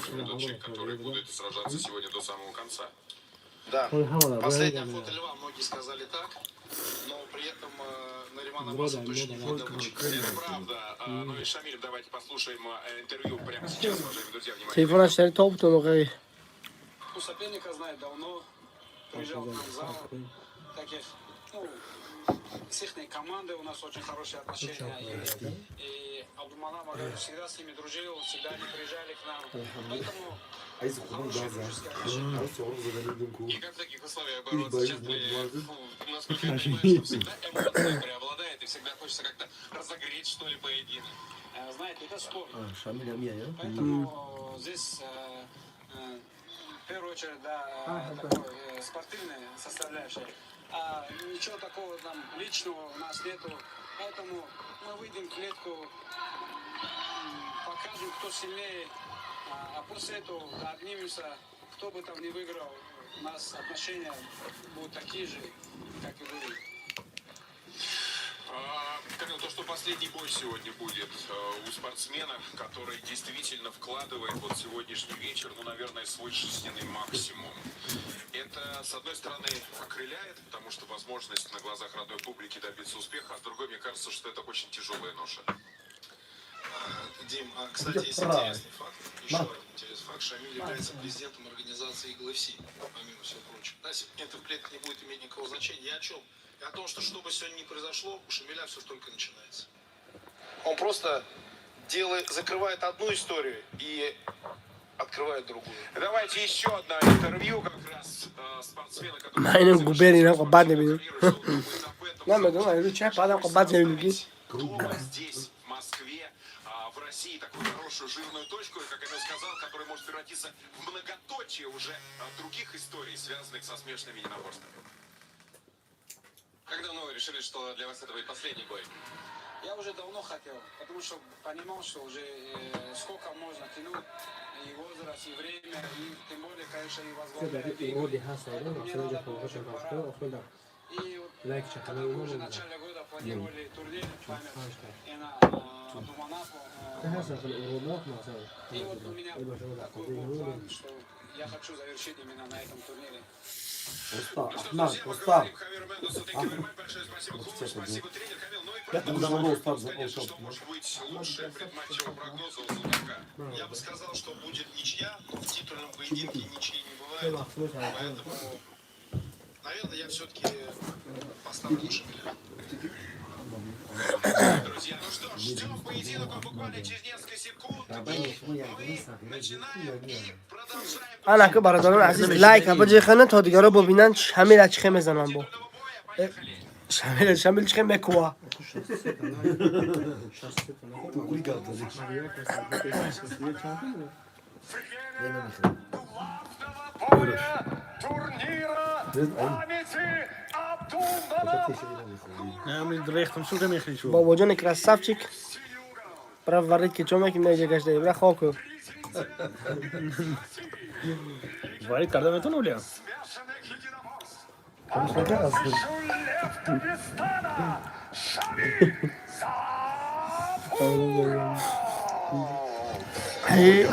Шамиль тот человек, который будет сражаться сегодня до самого конца. Да, последнее фото Льва, многие сказали так, но при этом Нариман Абасов точно не добычек. Это правда. Ну и Шамиль, давайте послушаем интервью прямо сейчас, уважаемые друзья, внимание. Telefon açları toptu Nuray'ı. Ну, соперника знает давно, приезжал к нам в зал, таких, ну, с их командой у нас очень хорошие отношения. И Абдуманап Магомедов всегда с ними дружил, всегда они приезжали к нам. Поэтому хорошие дружеские отношения. И как в таких условиях бороться? Сейчас насколько я понимаю, что всегда эмоция преобладает, и всегда хочется как-то разогреть, что ли, поединок. Знаете, это спорт. Поэтому здесь, в первую очередь, да, такой спортивная составляющая. Ничего такого там личного у нас нету. Поэтому мы выйдем в клетку, покажем, кто сильнее, а после этого обнимемся, кто бы там ни выиграл, у нас отношения будут такие же, как и были. Камил, то, что последний бой сегодня будет у спортсмена, который действительно вкладывает вот сегодняшний вечер, ну, наверное, свой жизненный максимум. Это, с одной стороны, окрыляет, потому что возможность на глазах родной публики добиться успеха, а с другой, мне кажется, что это очень тяжелая ноша. Дим, кстати, есть интересный факт. Еще один интересный факт. Шамиль является президентом организации Eagle FC, помимо всего прочего. Да, сегодня это в клетке не будет иметь никакого значения. Я о чем? И о том, что бы сегодня ни произошло, у Шамиля все только начинается. Он просто закрывает одну историю и открывает другую. Давайте еще одно интервью как раз спортсмена, который... Aynen Guberi'yle kapat ne bileyim. Lan ben ona yürü çay adam kapat ne bileyim. клуба здесь, в Москве, в России, такую хорошую жирную точку, и, как Эмил сказал, который может превратиться в многоточие уже других историй, связанных со смешанными единоборствами. Как давно вы решили, что для вас это будет последний бой? Я уже давно хотел, потому что понимал, что уже сколько можно тянуть, и возраст, и время, и тем более, конечно, и возглавляет. И вот уже в начале года планировали турнир на Думанапо. И вот у меня такой был план, что я хочу завершить именно на этом турнире. Что может быть лучше предматчевого прогноза у Судака? Я бы сказал, что будет ничья, но в титульном поединке ничьи не бывает. Поэтому, наверное, я все-таки поставлю Шамиля. Друзья, ну что ж, ждем поединок буквально через несколько секунд. Начинаем и продолжаем. анака бародарон азиз лайк абаҷехана то дигаро бубинанд шамил ачхе мезанам бо шамил чихе мекува бобоҷони красавчик прав варид ки чоме ки меҷа гашта ибра хоку Варит карда метон улия.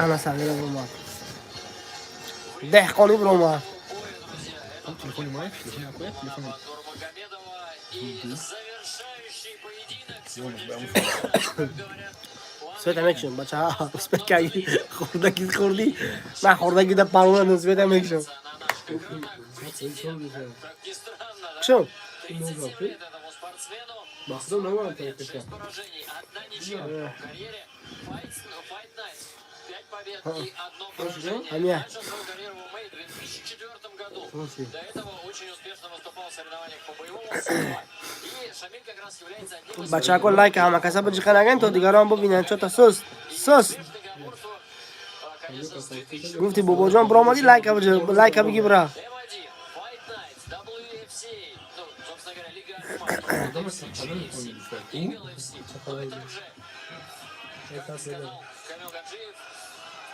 ана сагира бромад деҳқонӣ бромад Телефон маешь? Телефон какой? Телефон. света мекшун бача спекаги хурдаги хурди ма хурдагида парвона света мекшун шо махдум наман текка Амия. До этого очень успешно выступал в соревнованиях по боевому искусству. И Шамиль как раз является одним из бачако лайк ама касаба ҷиханаган то дигарон бубинанд чота сус гуфти бобоҷон бромади лайка биги бра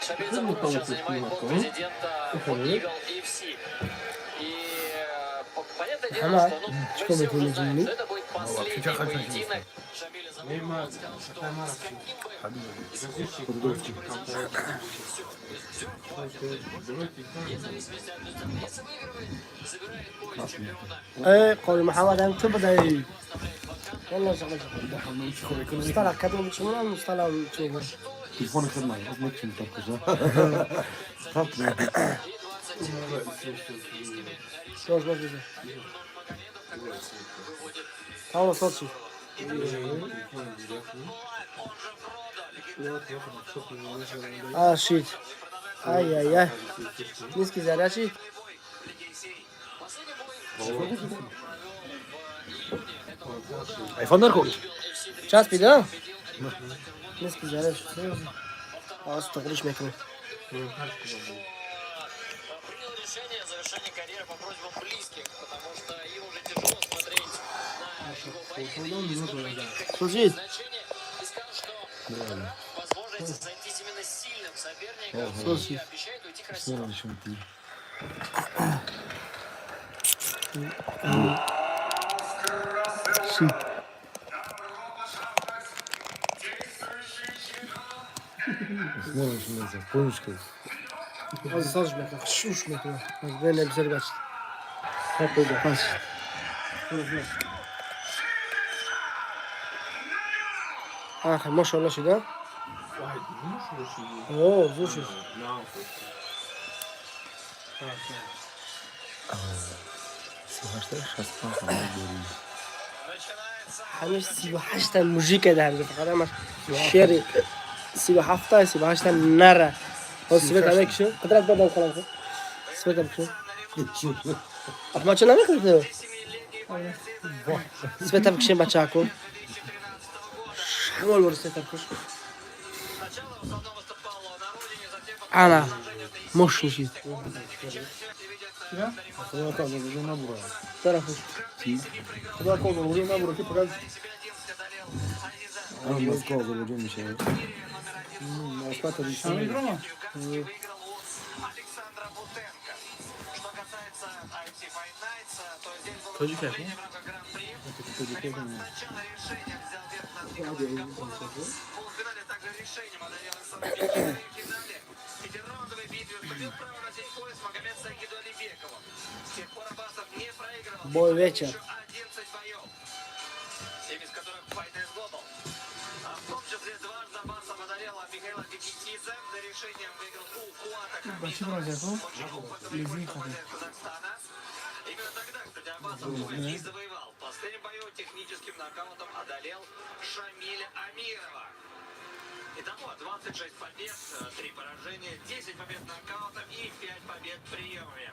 Шамиль Замуров сейчас занимает пост президента Eagle EFC. И понятное дело, что все уже знают, что это будет последний поединок Шамиля Замурова. Он сказал, что с каким бы вне зависимости от результата. Если выигрывает, забирает пояс чемпиона. قول محمد هم تو بدهی والله شغل مصطلح كتب بتشمونه مصطلح بتشوفه تليفون خدمة از نکشیم تا کجا باش باش تمام صوت شي شيت ай низкий заряд шит Айфон наркот. час пида низкий заряд аз тоғриш мекунем Принял решение о завершении карьеры по просьбам близких, потому что им уже тяжело смотреть на его военные значение и сказал, что возможность сойтись именно с сильным соперником и обещает уйти красиво. Смотришь на это, помнишь как? از سازش میکنم شوش میکنم از بین نبزر بچه ها پیدا پس آخه ماشالله شده اوه زور شد همش 38 تا موزیک در فقط همش شعر 37 تا 38 تا نره سویت هم کشو قدرت بدم کنم سویت هم کشو احمد چه نمیخواد سویت هم کشیم بچه ها کن Шамол вырастет аркуш. Она мощный щит. Тарахуш. Куда коза, уже на руки покажи. Он нас коза, уже мешает. Остаток Шамиль Рома? Александра Бутенко. Что касается IMC Fight Nights, то здесь было Тоджик, решение в рамках Гран-при. Сначала решение взял верх над Михаилом Бакуловым. В полуфинале также решением одолел Александр Бутенко. И в финале пятираундовой битве уступил право носить пояс Магомед Сагиду Алибекову. С тех пор Абасов не проигрывал. Бой вечер. Еще 11 боев, 7 из которых Fight Nights Global. А в том числе дважды Абасов одолел Михаила Бекетидзе. За решением выиграл у Куата Хамидова. Очень опытного и мощного хозяина Казахстана. Именно тогда, кстати, Абасов и завоевал. В последнем бою техническим нокаутом одолел Шамиля Амирова. Итого 26 побед, 3 поражения, 10 побед нокаутом и 5 побед приемами.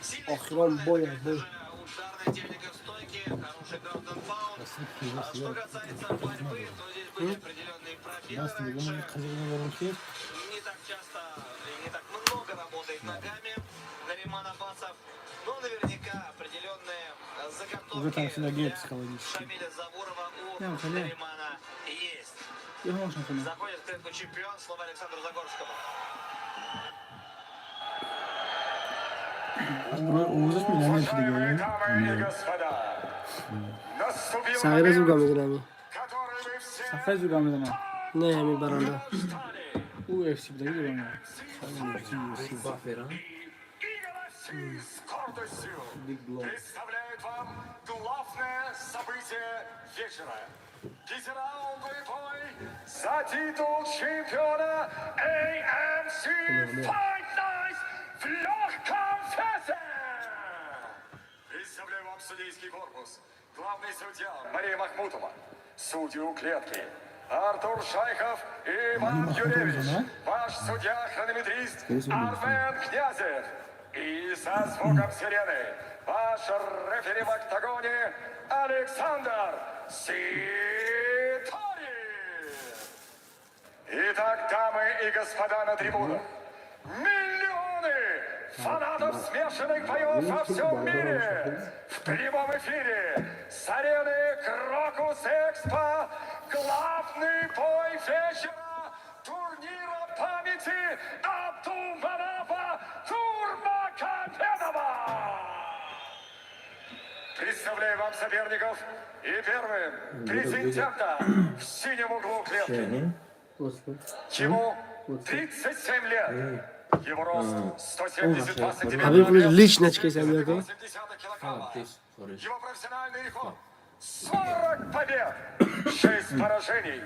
Сильный Охром боя, бой. ударная техника в стойке, хороший ground and pound. Что касается борьбы, то здесь были определенные пробелы раньше. Не так часто и не так много работает ногами Нариман Абасов. Но наверняка определенные Уже там всегда гейп заготовки психологический. Шамиля Завурова у Я ухожу. Наримана есть. Я можно понять. Заходит в клетку чемпион, слово Александру Загорскому. Узыш меня не фидегали. Сагира зугам зунами. Сафай зугам зугам. Не, ми баранда. UFC да видел. С гордостью представляет вам главное событие вечера. Пятираундовый бой за титул чемпиона AMC Fight Nights в легком весе. Представляю вам судейский корпус. Главный судья Мария Махмутова. Судьи у клетки Артур Шайхов и Иван Юрьевич. Ваш судья-хронометрист Армен Князев. И со звуком сирены ваш рефери в октагоне Александр Ситори. Итак, дамы и господа на трибунах, миллионы фанатов смешанных боев во всем мире в прямом эфире с арены Крокус Экспо главный бой вечера турнира памяти Абдулманаба Турмагомедова. Представляю вам соперников и первым претендента в синем углу клетки. Ему 37 лет. Его рост 172 Habib сантиметра. личночкой самого. 80 килограмма. Его профессиональный рекорд 40 побед, 6 поражений.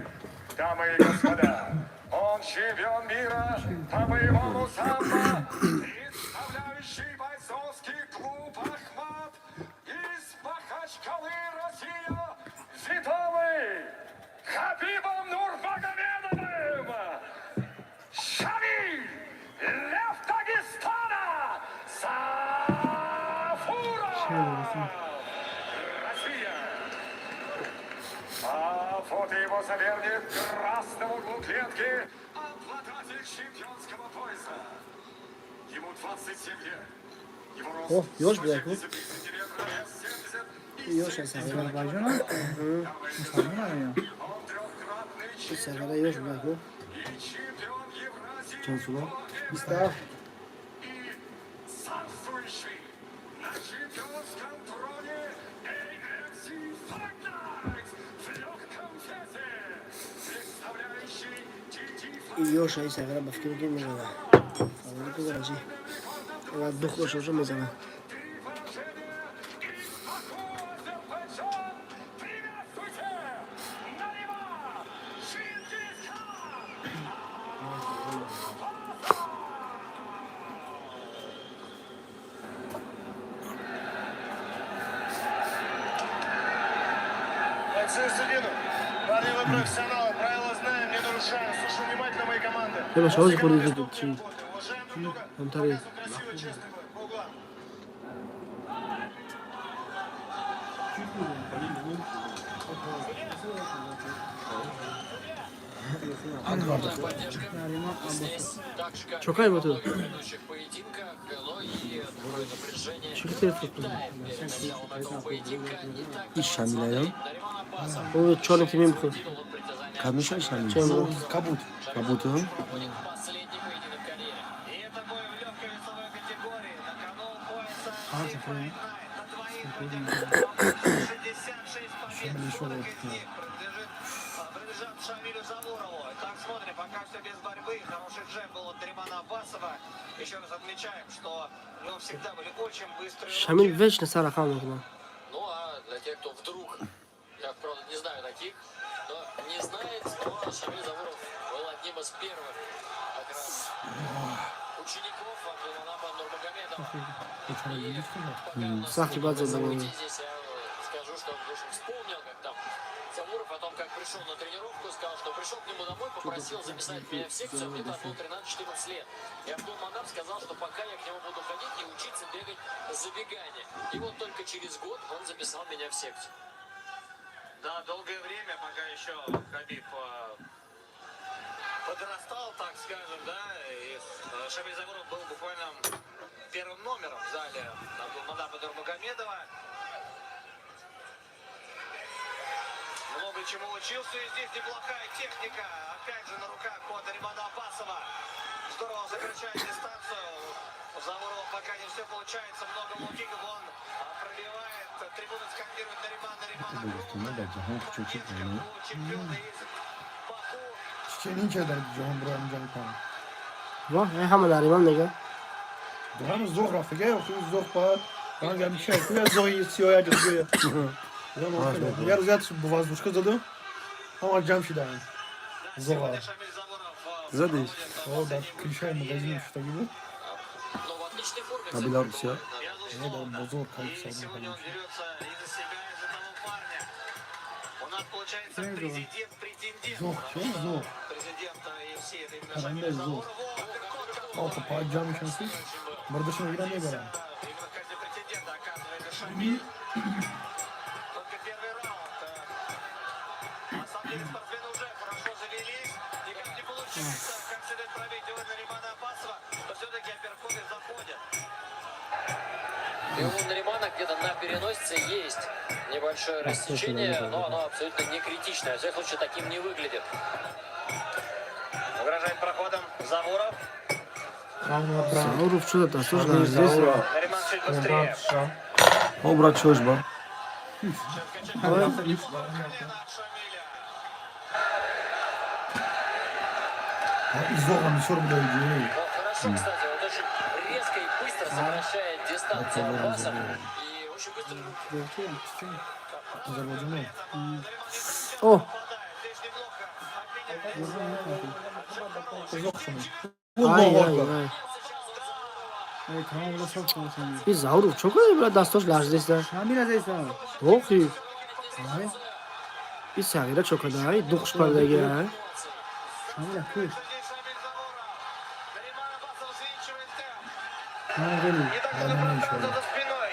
Дамы и господа, он чемпион мира по боевому самбо, представляющий бойцовский клуб «Ахмат» из Махачкалы, Россия, ведомый Хабибом Нурмагомедовым Шамиль Лев Дагестана Сафуров. Россия. А вот и его соперник в красном углу клетки, обладатель чемпионского пояса. Ему 27 лет. Его рост О, Ёж, блядь, 173 сантиметра, вес 70 и Ёж, я сагира. Он трехкратный Şu sefere yok mu? Bu. и чемпион Евразии Çansula. по İstaf. и царствующий на чемпионском троне AMC Fight Nights в легком весе, представляющий TT İyi o şey sefere bakayım kim ne var. Ama bu kadar şey. Ama dokuz hoş olsa mesela. Бойцы в середину. Парни, вы профессионалы, правила знаем, не нарушаем. Слушай внимательно мои команды. Hemen şahıs konuyu tuttu. Şey. Уважаем друг друга. Там тарih. Красивый, честный бой. По углам. Огромная поддержка. Здесь так же, как Çok ayıp в atıyor. предыдущих поединках, но и такое напряжение Çünkü telefon. перед началом этого поединка. Не так İş Şamil'e yok. Нариман Аббасов O çoğunun kimi bu? титул он притязание Kadmışlar Şamil. Çember. Kabut. Kabutu. проводит последний поединок в карьере. И это бой в легкой весовой категории. На кону пояса Fight Night. На двоих будет 66 побед. 40 из них принадлежат Шамилю Завурову. Итак, смотрим, пока все без борьбы. Хороший джеб был от Наримана Аббасова. Еще раз отмечаем, что у него всегда были очень быстрые руки. Şamil veç ne sara kalmadı. Ну а для тех, кто вдруг, я правда не знаю таких, но не знает, то Шамиль Завуров был одним из первых как раз учеников Абдулманаба Нурмагомедова. Сахи база Событий давай. здесь я скажу, что в общем, вспомнил, как там Завуров о том, как пришел на тренировку, сказал, что пришел к нему домой, попросил записать меня в секцию, мне тогда было 13-14 лет. И Абдулманап сказал, что пока я к нему буду ходить и учиться бегать забегание. И вот только через год он записал меня в секцию. Да, долгое время, пока еще Хабиб подрастал, так скажем, да, и Шамиль Завуров был буквально первым номером в зале Абдулманаба Нурмагомедова. Много чему учился, и здесь неплохая техника. Опять же на руках у Наримана Аббасова. Здорово сокращает дистанцию. У Завурова пока не все получается. Много лоу-киков он пробивает. Трибуны скандируют Нариман огромный. Чемпионы из Баку. Çiçeğini içerler John Brown John Pan. Vah ne hemen Nariman ne gel. Doğru zor rafıge yok. Zor pa. Bana gelmiş şey. Kuya zor yiyor ya gidiyor. Я взять воздушка заду. Ama cam şey daha. Zor. Шамиль Завуров Задыш. O da klişe magazin işte gibi. Но в отличной форме. Tabiler bir şey. Ne da bozor И kalıp сегодня он sağlam. дерется и за себя, и за того парня. У нас получается президент-претендент. Зор, şey zor. Президент UFC это именно Karanlık Шамиль zor. Завуров. Вот, Altı pa cam şansı. Bardışına giren ne göre? именно в качестве претендента оказывается Шамиль. Только первый раунд. На самом деле спортсмены уже хорошо завелись. Никак не получается, как следует пробить у Наримана Аббасова, но все-таки апперкоты заходят. И у Наримана где-то на переносице есть небольшое рассечение, но оно абсолютно не критичное. В всяком случае, таким не выглядит. Угрожает проходом Завуров. Zavurov что-то сложно здесь. Нариман чуть быстрее. O bırak çözme. Колено от Шамиля. Zor bir soru bile gidiyor. Но хорошо, кстати, он очень резко и быстро сокращает дистанцию Аббасов. И очень быстро Azerbaycan'da. Oh. Yok şunu. Ay ay ay. Evet tamam bu da çok zor seni. Bir Zavurov çok iyi böyle dastoş lazım. Şamil Azeysan. Çok iyi. Ay. Bir seviyede çok iyi. Dokuş perde gel. Şamil akıyor. Ha Не geliyor. так Aynen много öyle за şey. спиной.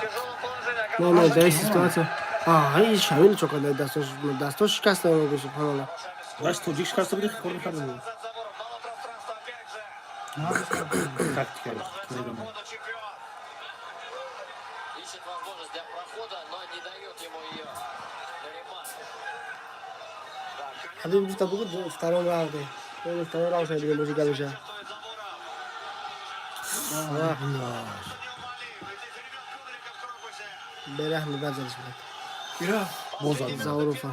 Тяжелое положение. Ne ne değiş situasyon. Ay Şamil çok iyi dastoş. Dastoş şikast oldu subhanallah. Baş tocik çıkarsa bir de korku kadar olur. Мало пространства опять же. Taktik yani. Хода чемпион. ищет возможность для прохода, но не дает ему ее. Нариман. Habib bu tabu iftarın vardı. Böyle iftarın alsaydı bir müzik almışa. Allah. Berah mı ben çalışmak. Ya. Bozar. Zavurova.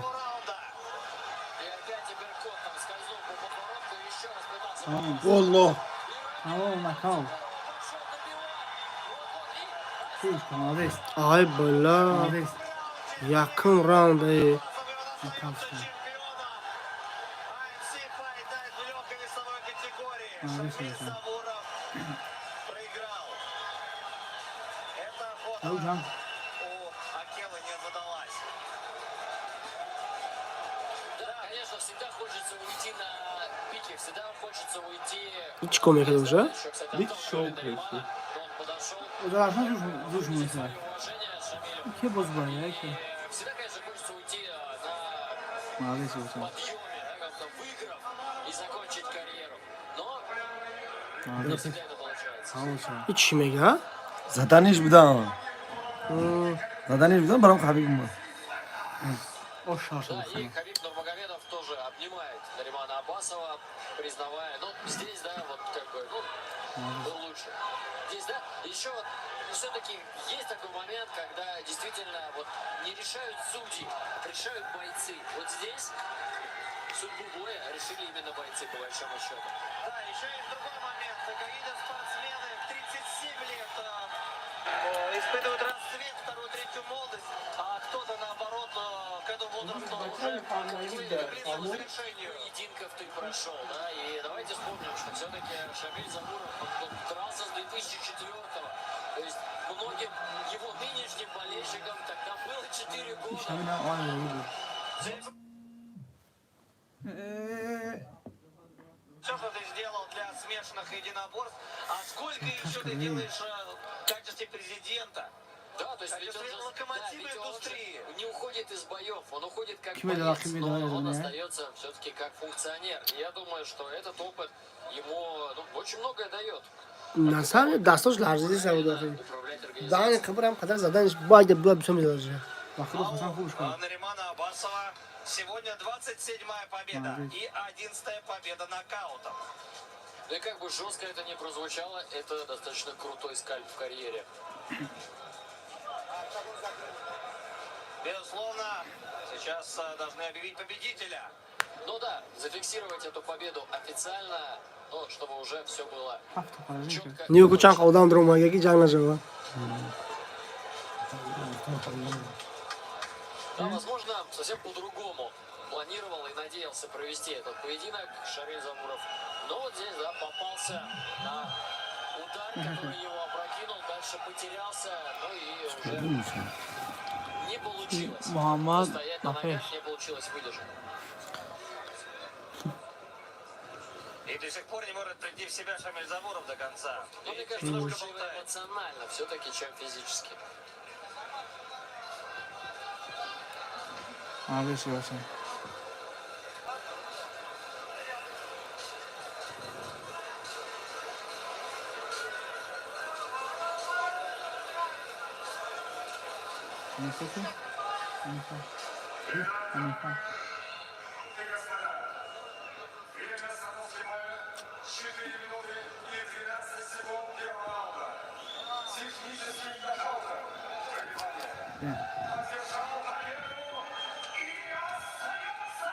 И опять Эберкот там скользнул по подбородку и еще раз пытался. Allah. Tamam bakalım. Siz kanaldayız. Ay bala. Kanaldayız. Yakın round ey. Bakalım. Hocam. Да, конечно, всегда хочется уйти на пике, всегда хочется уйти. Hiç komik уже. Еще, кстати, Bir автограф şov Наримана, keyfi. но он подошел. O zaman düşmüyorsun. Уважение Шамилю. İki bozma ya. İki. Всегда, конечно, хочется уйти на Молодец, Иван. подъеме, да, как-то выиграв и закончить карьеру. Но не Молодец. всегда это получается. Получил. این چی میگه ها؟ زدنش بدم زدنش بدم برام خبیب اومد Да, и Хабиб Нурмагомедов тоже обнимает Наримана Абасова, признавая, ну, здесь, да, вот как бы, ну, был лучше. Здесь, да, еще вот, все-таки есть такой момент, когда действительно вот не решают судьи, решают бойцы. Вот здесь судьбу боя решили именно бойцы, по большому счету. Да, еще есть другой момент. Гаида спортсмены в 37 лет испытывают расцвет, вторую, третью молодость, а кто-то наоборот к этому возрасту уже близко к завершению. Поединков ты прошел, да, и давайте вспомним, что все-таки Шамиль Замуров он дрался с 2004-го. То есть многим его нынешним болельщикам тогда было 4 года. Şamil abi aynı yere gidiyor. Все, что ты сделал для смешанных единоборств, а сколько еще ты делаешь в качестве президента? Да, то есть ведь он же, локомотив ведь он же индустрии. не уходит из боев, он уходит как Кime de боец, rakip но ediyor он ya. остается все-таки как функционер. И я думаю, что этот опыт ему очень многое дает. نصر دستاش لرزیده سر داخل Управлять организацией. دهن خبرم قدر زدنش باید بیاد بسم درجه Bakırdı Hasan خوبش کنه. Наримана Абасова сегодня 27-я победа и 11-я победа нокаутом. Ну и как бы жестко это ни прозвучало, это достаточно крутой скальп в карьере. Безусловно, сейчас должны объявить победителя. Ну да, зафиксировать эту победу официально, ну, чтобы уже все было Hafta para четко. نیو کوچان خودم درو مگه کی جنگ نشوه Да, возможно, совсем по-другому планировал и надеялся провести этот поединок Шамиль Замуров. Но вот здесь, да, попался на удар, который его опрокинул, дальше потерялся, ну и уже не получилось. Muhammed Стоять на Nafes. ногах не получилось выдержать. И до сих пор не может прийти в себя Шамиль Замуров до конца. Но мне И кажется, немножко больше болтает. эмоционально все-таки, чем физически. Молодец, Ивасан. Не хочу? Не хочу. Не хочу. Время снимает 4 минуты и 12 секунд первого раунда. Технический нокаут. Одержал победу и остается.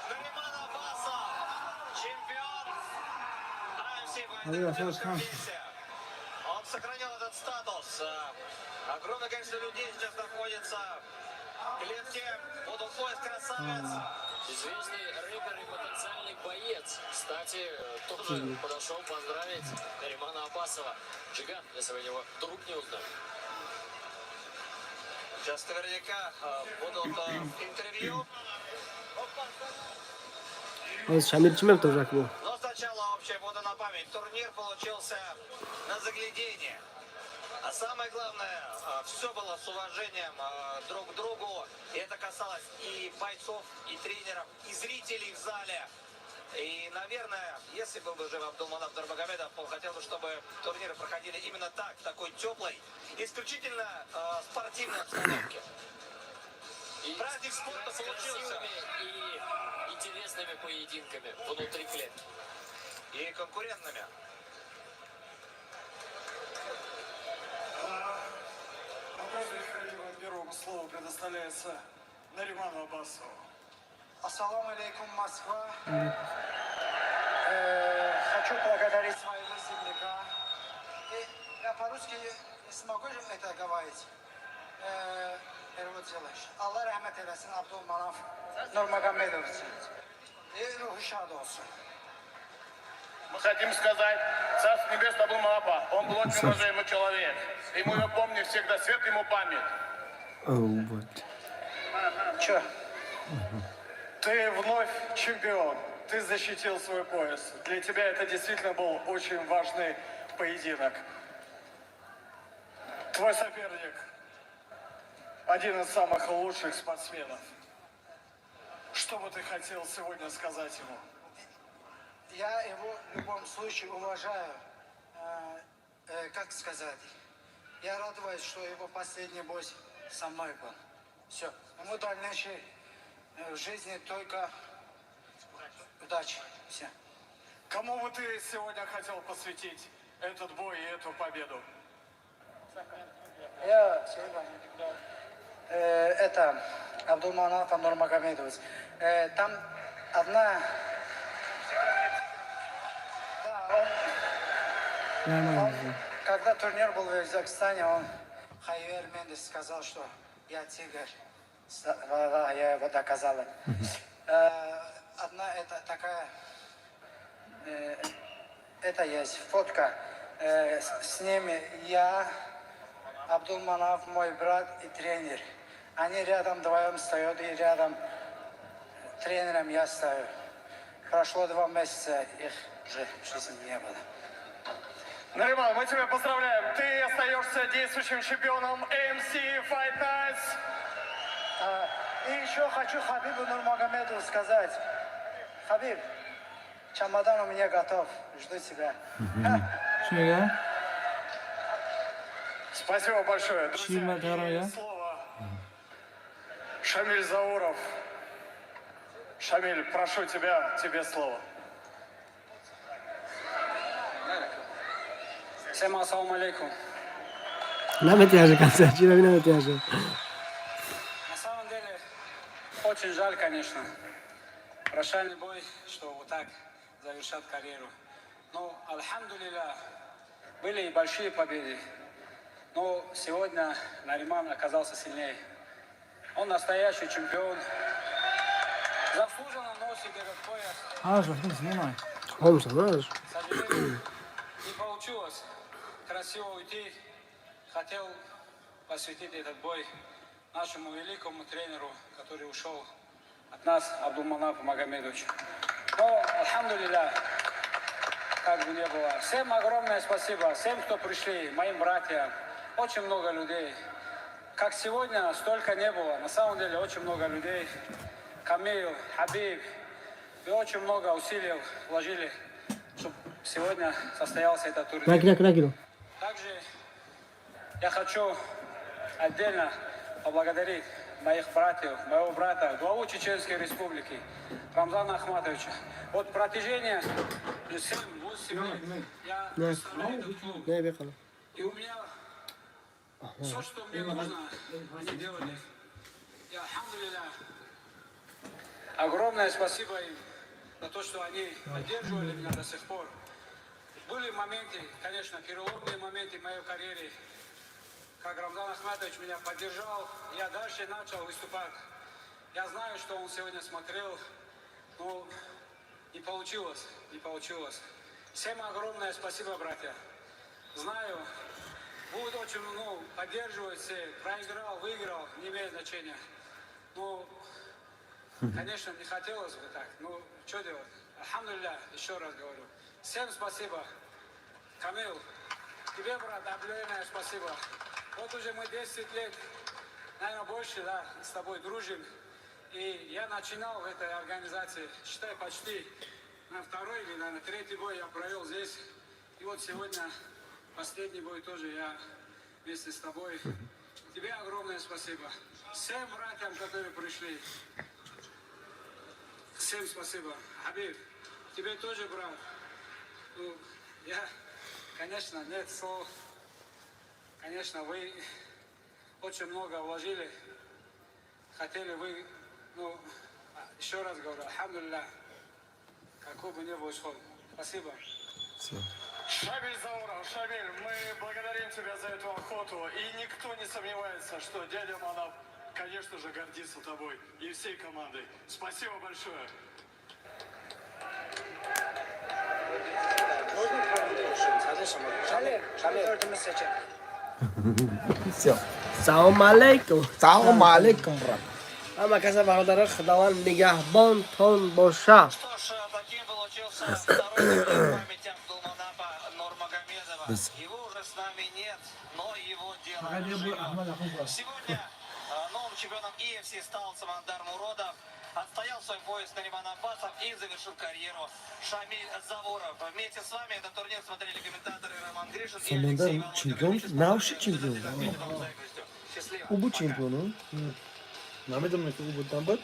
Нариман Абасов, чемпион AFC Алло, военной Саш, Хан. дивизии. Он сохранил этот статус. Огромное количество людей сейчас находится в клетке. Будут поиск красавец. Известный рэпер и потенциальный боец, кстати, тоже подошел поздравить Наримана Абасова. Джиган, если вы его вдруг не узнали. Сейчас наверняка будут интервью. شمیر چی میگه تو رکبو Но сначала общая вода на память. Турнир получился на заглядение. А самое главное, все было с уважением друг к другу. И это касалось и бойцов, и тренеров, и зрителей в зале. И, наверное, если был бы жив Абдулманап Нурмагомедов, он хотел бы, чтобы турниры проходили именно так, в такой теплой, исключительно спортивной обстановке. И Праздник спорта с получился. красивыми и интересными поединками внутри клетки. И конкурентными. Первому слову предоставляется Нариману Абасову. Ассаламу алейкум, Москва. Хочу поблагодарить своего земляка. Я по-русски смогу это говорить. Перевод сделаешь. Allah rahmet eylesin Abdülmanaf Nurmagomedov için. Ruhu şad olsun. Мы хотим сказать, Царство Небесное был Малапа. Он был очень уважаемый человек. И мы его помним всегда, свет ему память. Че? Ты вновь чемпион. ты защитил свой пояс. Для тебя это действительно был очень важный поединок. Твой соперник один из самых лучших спортсменов. Что бы ты хотел сегодня сказать ему? Я его в любом случае уважаю. Как сказать? Я радуюсь, что его последний бой со мной был. Все. Ему дальнейшей в жизни только удачи. Все. Кому бы ты сегодня хотел посвятить этот бой и эту победу? Я это Абдулманап Нурмагомедович. Там одна... Когда турнир был в Казахстане, он Хайвер Мендес сказал, что я тигр. Я его доказала. Одна это такая, это есть фотка с ними. Я, Абдулманап, мой брат и тренер. Они рядом вдвоем стоят, и рядом тренером я стою. Прошло 2 месяца, их уже в жизни не было. Нариман, мы тебя поздравляем. Ты остаешься действующим чемпионом AMC Fight Nights. И еще хочу Хабибу Нурмагомедову сказать. Хабиб, чемодан у меня готов. Жду тебя. Спасибо большое. Друзья, и слово Шамиль Зауров. Шамиль, прошу тебя, тебе слово. Всем ассаламу алейкум. Намет яжи, концерт, намет яжи. На самом деле, очень жаль, конечно. Прощальный бой, что вот так завершат карьеру. Но, альхамдулилля, были и большие победы. Но сегодня Нариман оказался сильнее. Он настоящий чемпион. Заслуженно носит этот пояс. Он знаешь. К сожалению, не получилось красиво уйти. Хотел посвятить этот бой нашему великому тренеру, который ушел от нас, Абдулманапу Магомедовичу. Но, альхамдулилля, как бы не было. Всем огромное спасибо, всем, кто пришли, моим братьям. Очень много людей. Как сегодня, столько не было. На самом деле, очень много людей. Камил, Хабиб. И очень много усилий вложили, чтобы сегодня состоялся этот турнир. Также я хочу отдельно поблагодарить моих братьев, моего брата, главу Чеченской Республики, Рамзана Ахматовича. Вот протяжении 7-8 лет я представляю этот клуб. И у меня все, что мне нужно, они делали. И альхамдулилля, огромное спасибо им за то, что они поддерживали меня до сих пор. Были моменты, конечно, переломные моменты в моей карьере, как Рамзан Ахматович меня поддержал, я дальше начал выступать. Я знаю, что он сегодня смотрел, но не получилось, не получилось. Всем огромное спасибо, братья. Знаю, будут очень поддерживать все, проиграл, выиграл, не имеет значения. Но, конечно, не хотелось бы так, ну, что делать? Альхамдулилля, еще раз говорю. Всем спасибо. Камил, тебе, брат, огромное спасибо. Вот уже мы 10 лет, наверное, больше, да, с тобой дружим. И я начинал в этой организации, считай, почти на 2-й или, наверное, 3-й бой я провел здесь. И вот сегодня последний бой тоже я вместе с тобой. Тебе огромное спасибо. Всем братьям, которые пришли. Всем спасибо. Хабиб, тебе тоже, брат. Ну, я, конечно, нет слов. Конечно, вы очень много вложили. Хотели вы, ну, еще раз говорю, альхамдулилля, какой бы ни был исход. Спасибо. Шамиль Зауров, Шамиль, мы благодарим тебя за эту охоту. И никто не сомневается, что дядя Манап, конечно же, гордится тобой и всей командой. Спасибо большое. Все. Салам алейкум. Салам алейкум, брат. Ама каса бардара худаванд нигахбон тон боша. Что ж, память Абдулманапа Нурмагомедова. Его уже с нами нет, но его дело живет. Сегодня новым чемпионом EFC стал Самандар Муродов. Отстоял свой пояс Нариман Аббасов и завершил карьеру Шамиль Завуров. Вместе с вами этот турнир смотрели комментаторы Роман Гришин и Samandar Алексей çempiyon. Navşi çempiyon. Счастливо. O bu çempionu. Намедам на клубу там бат,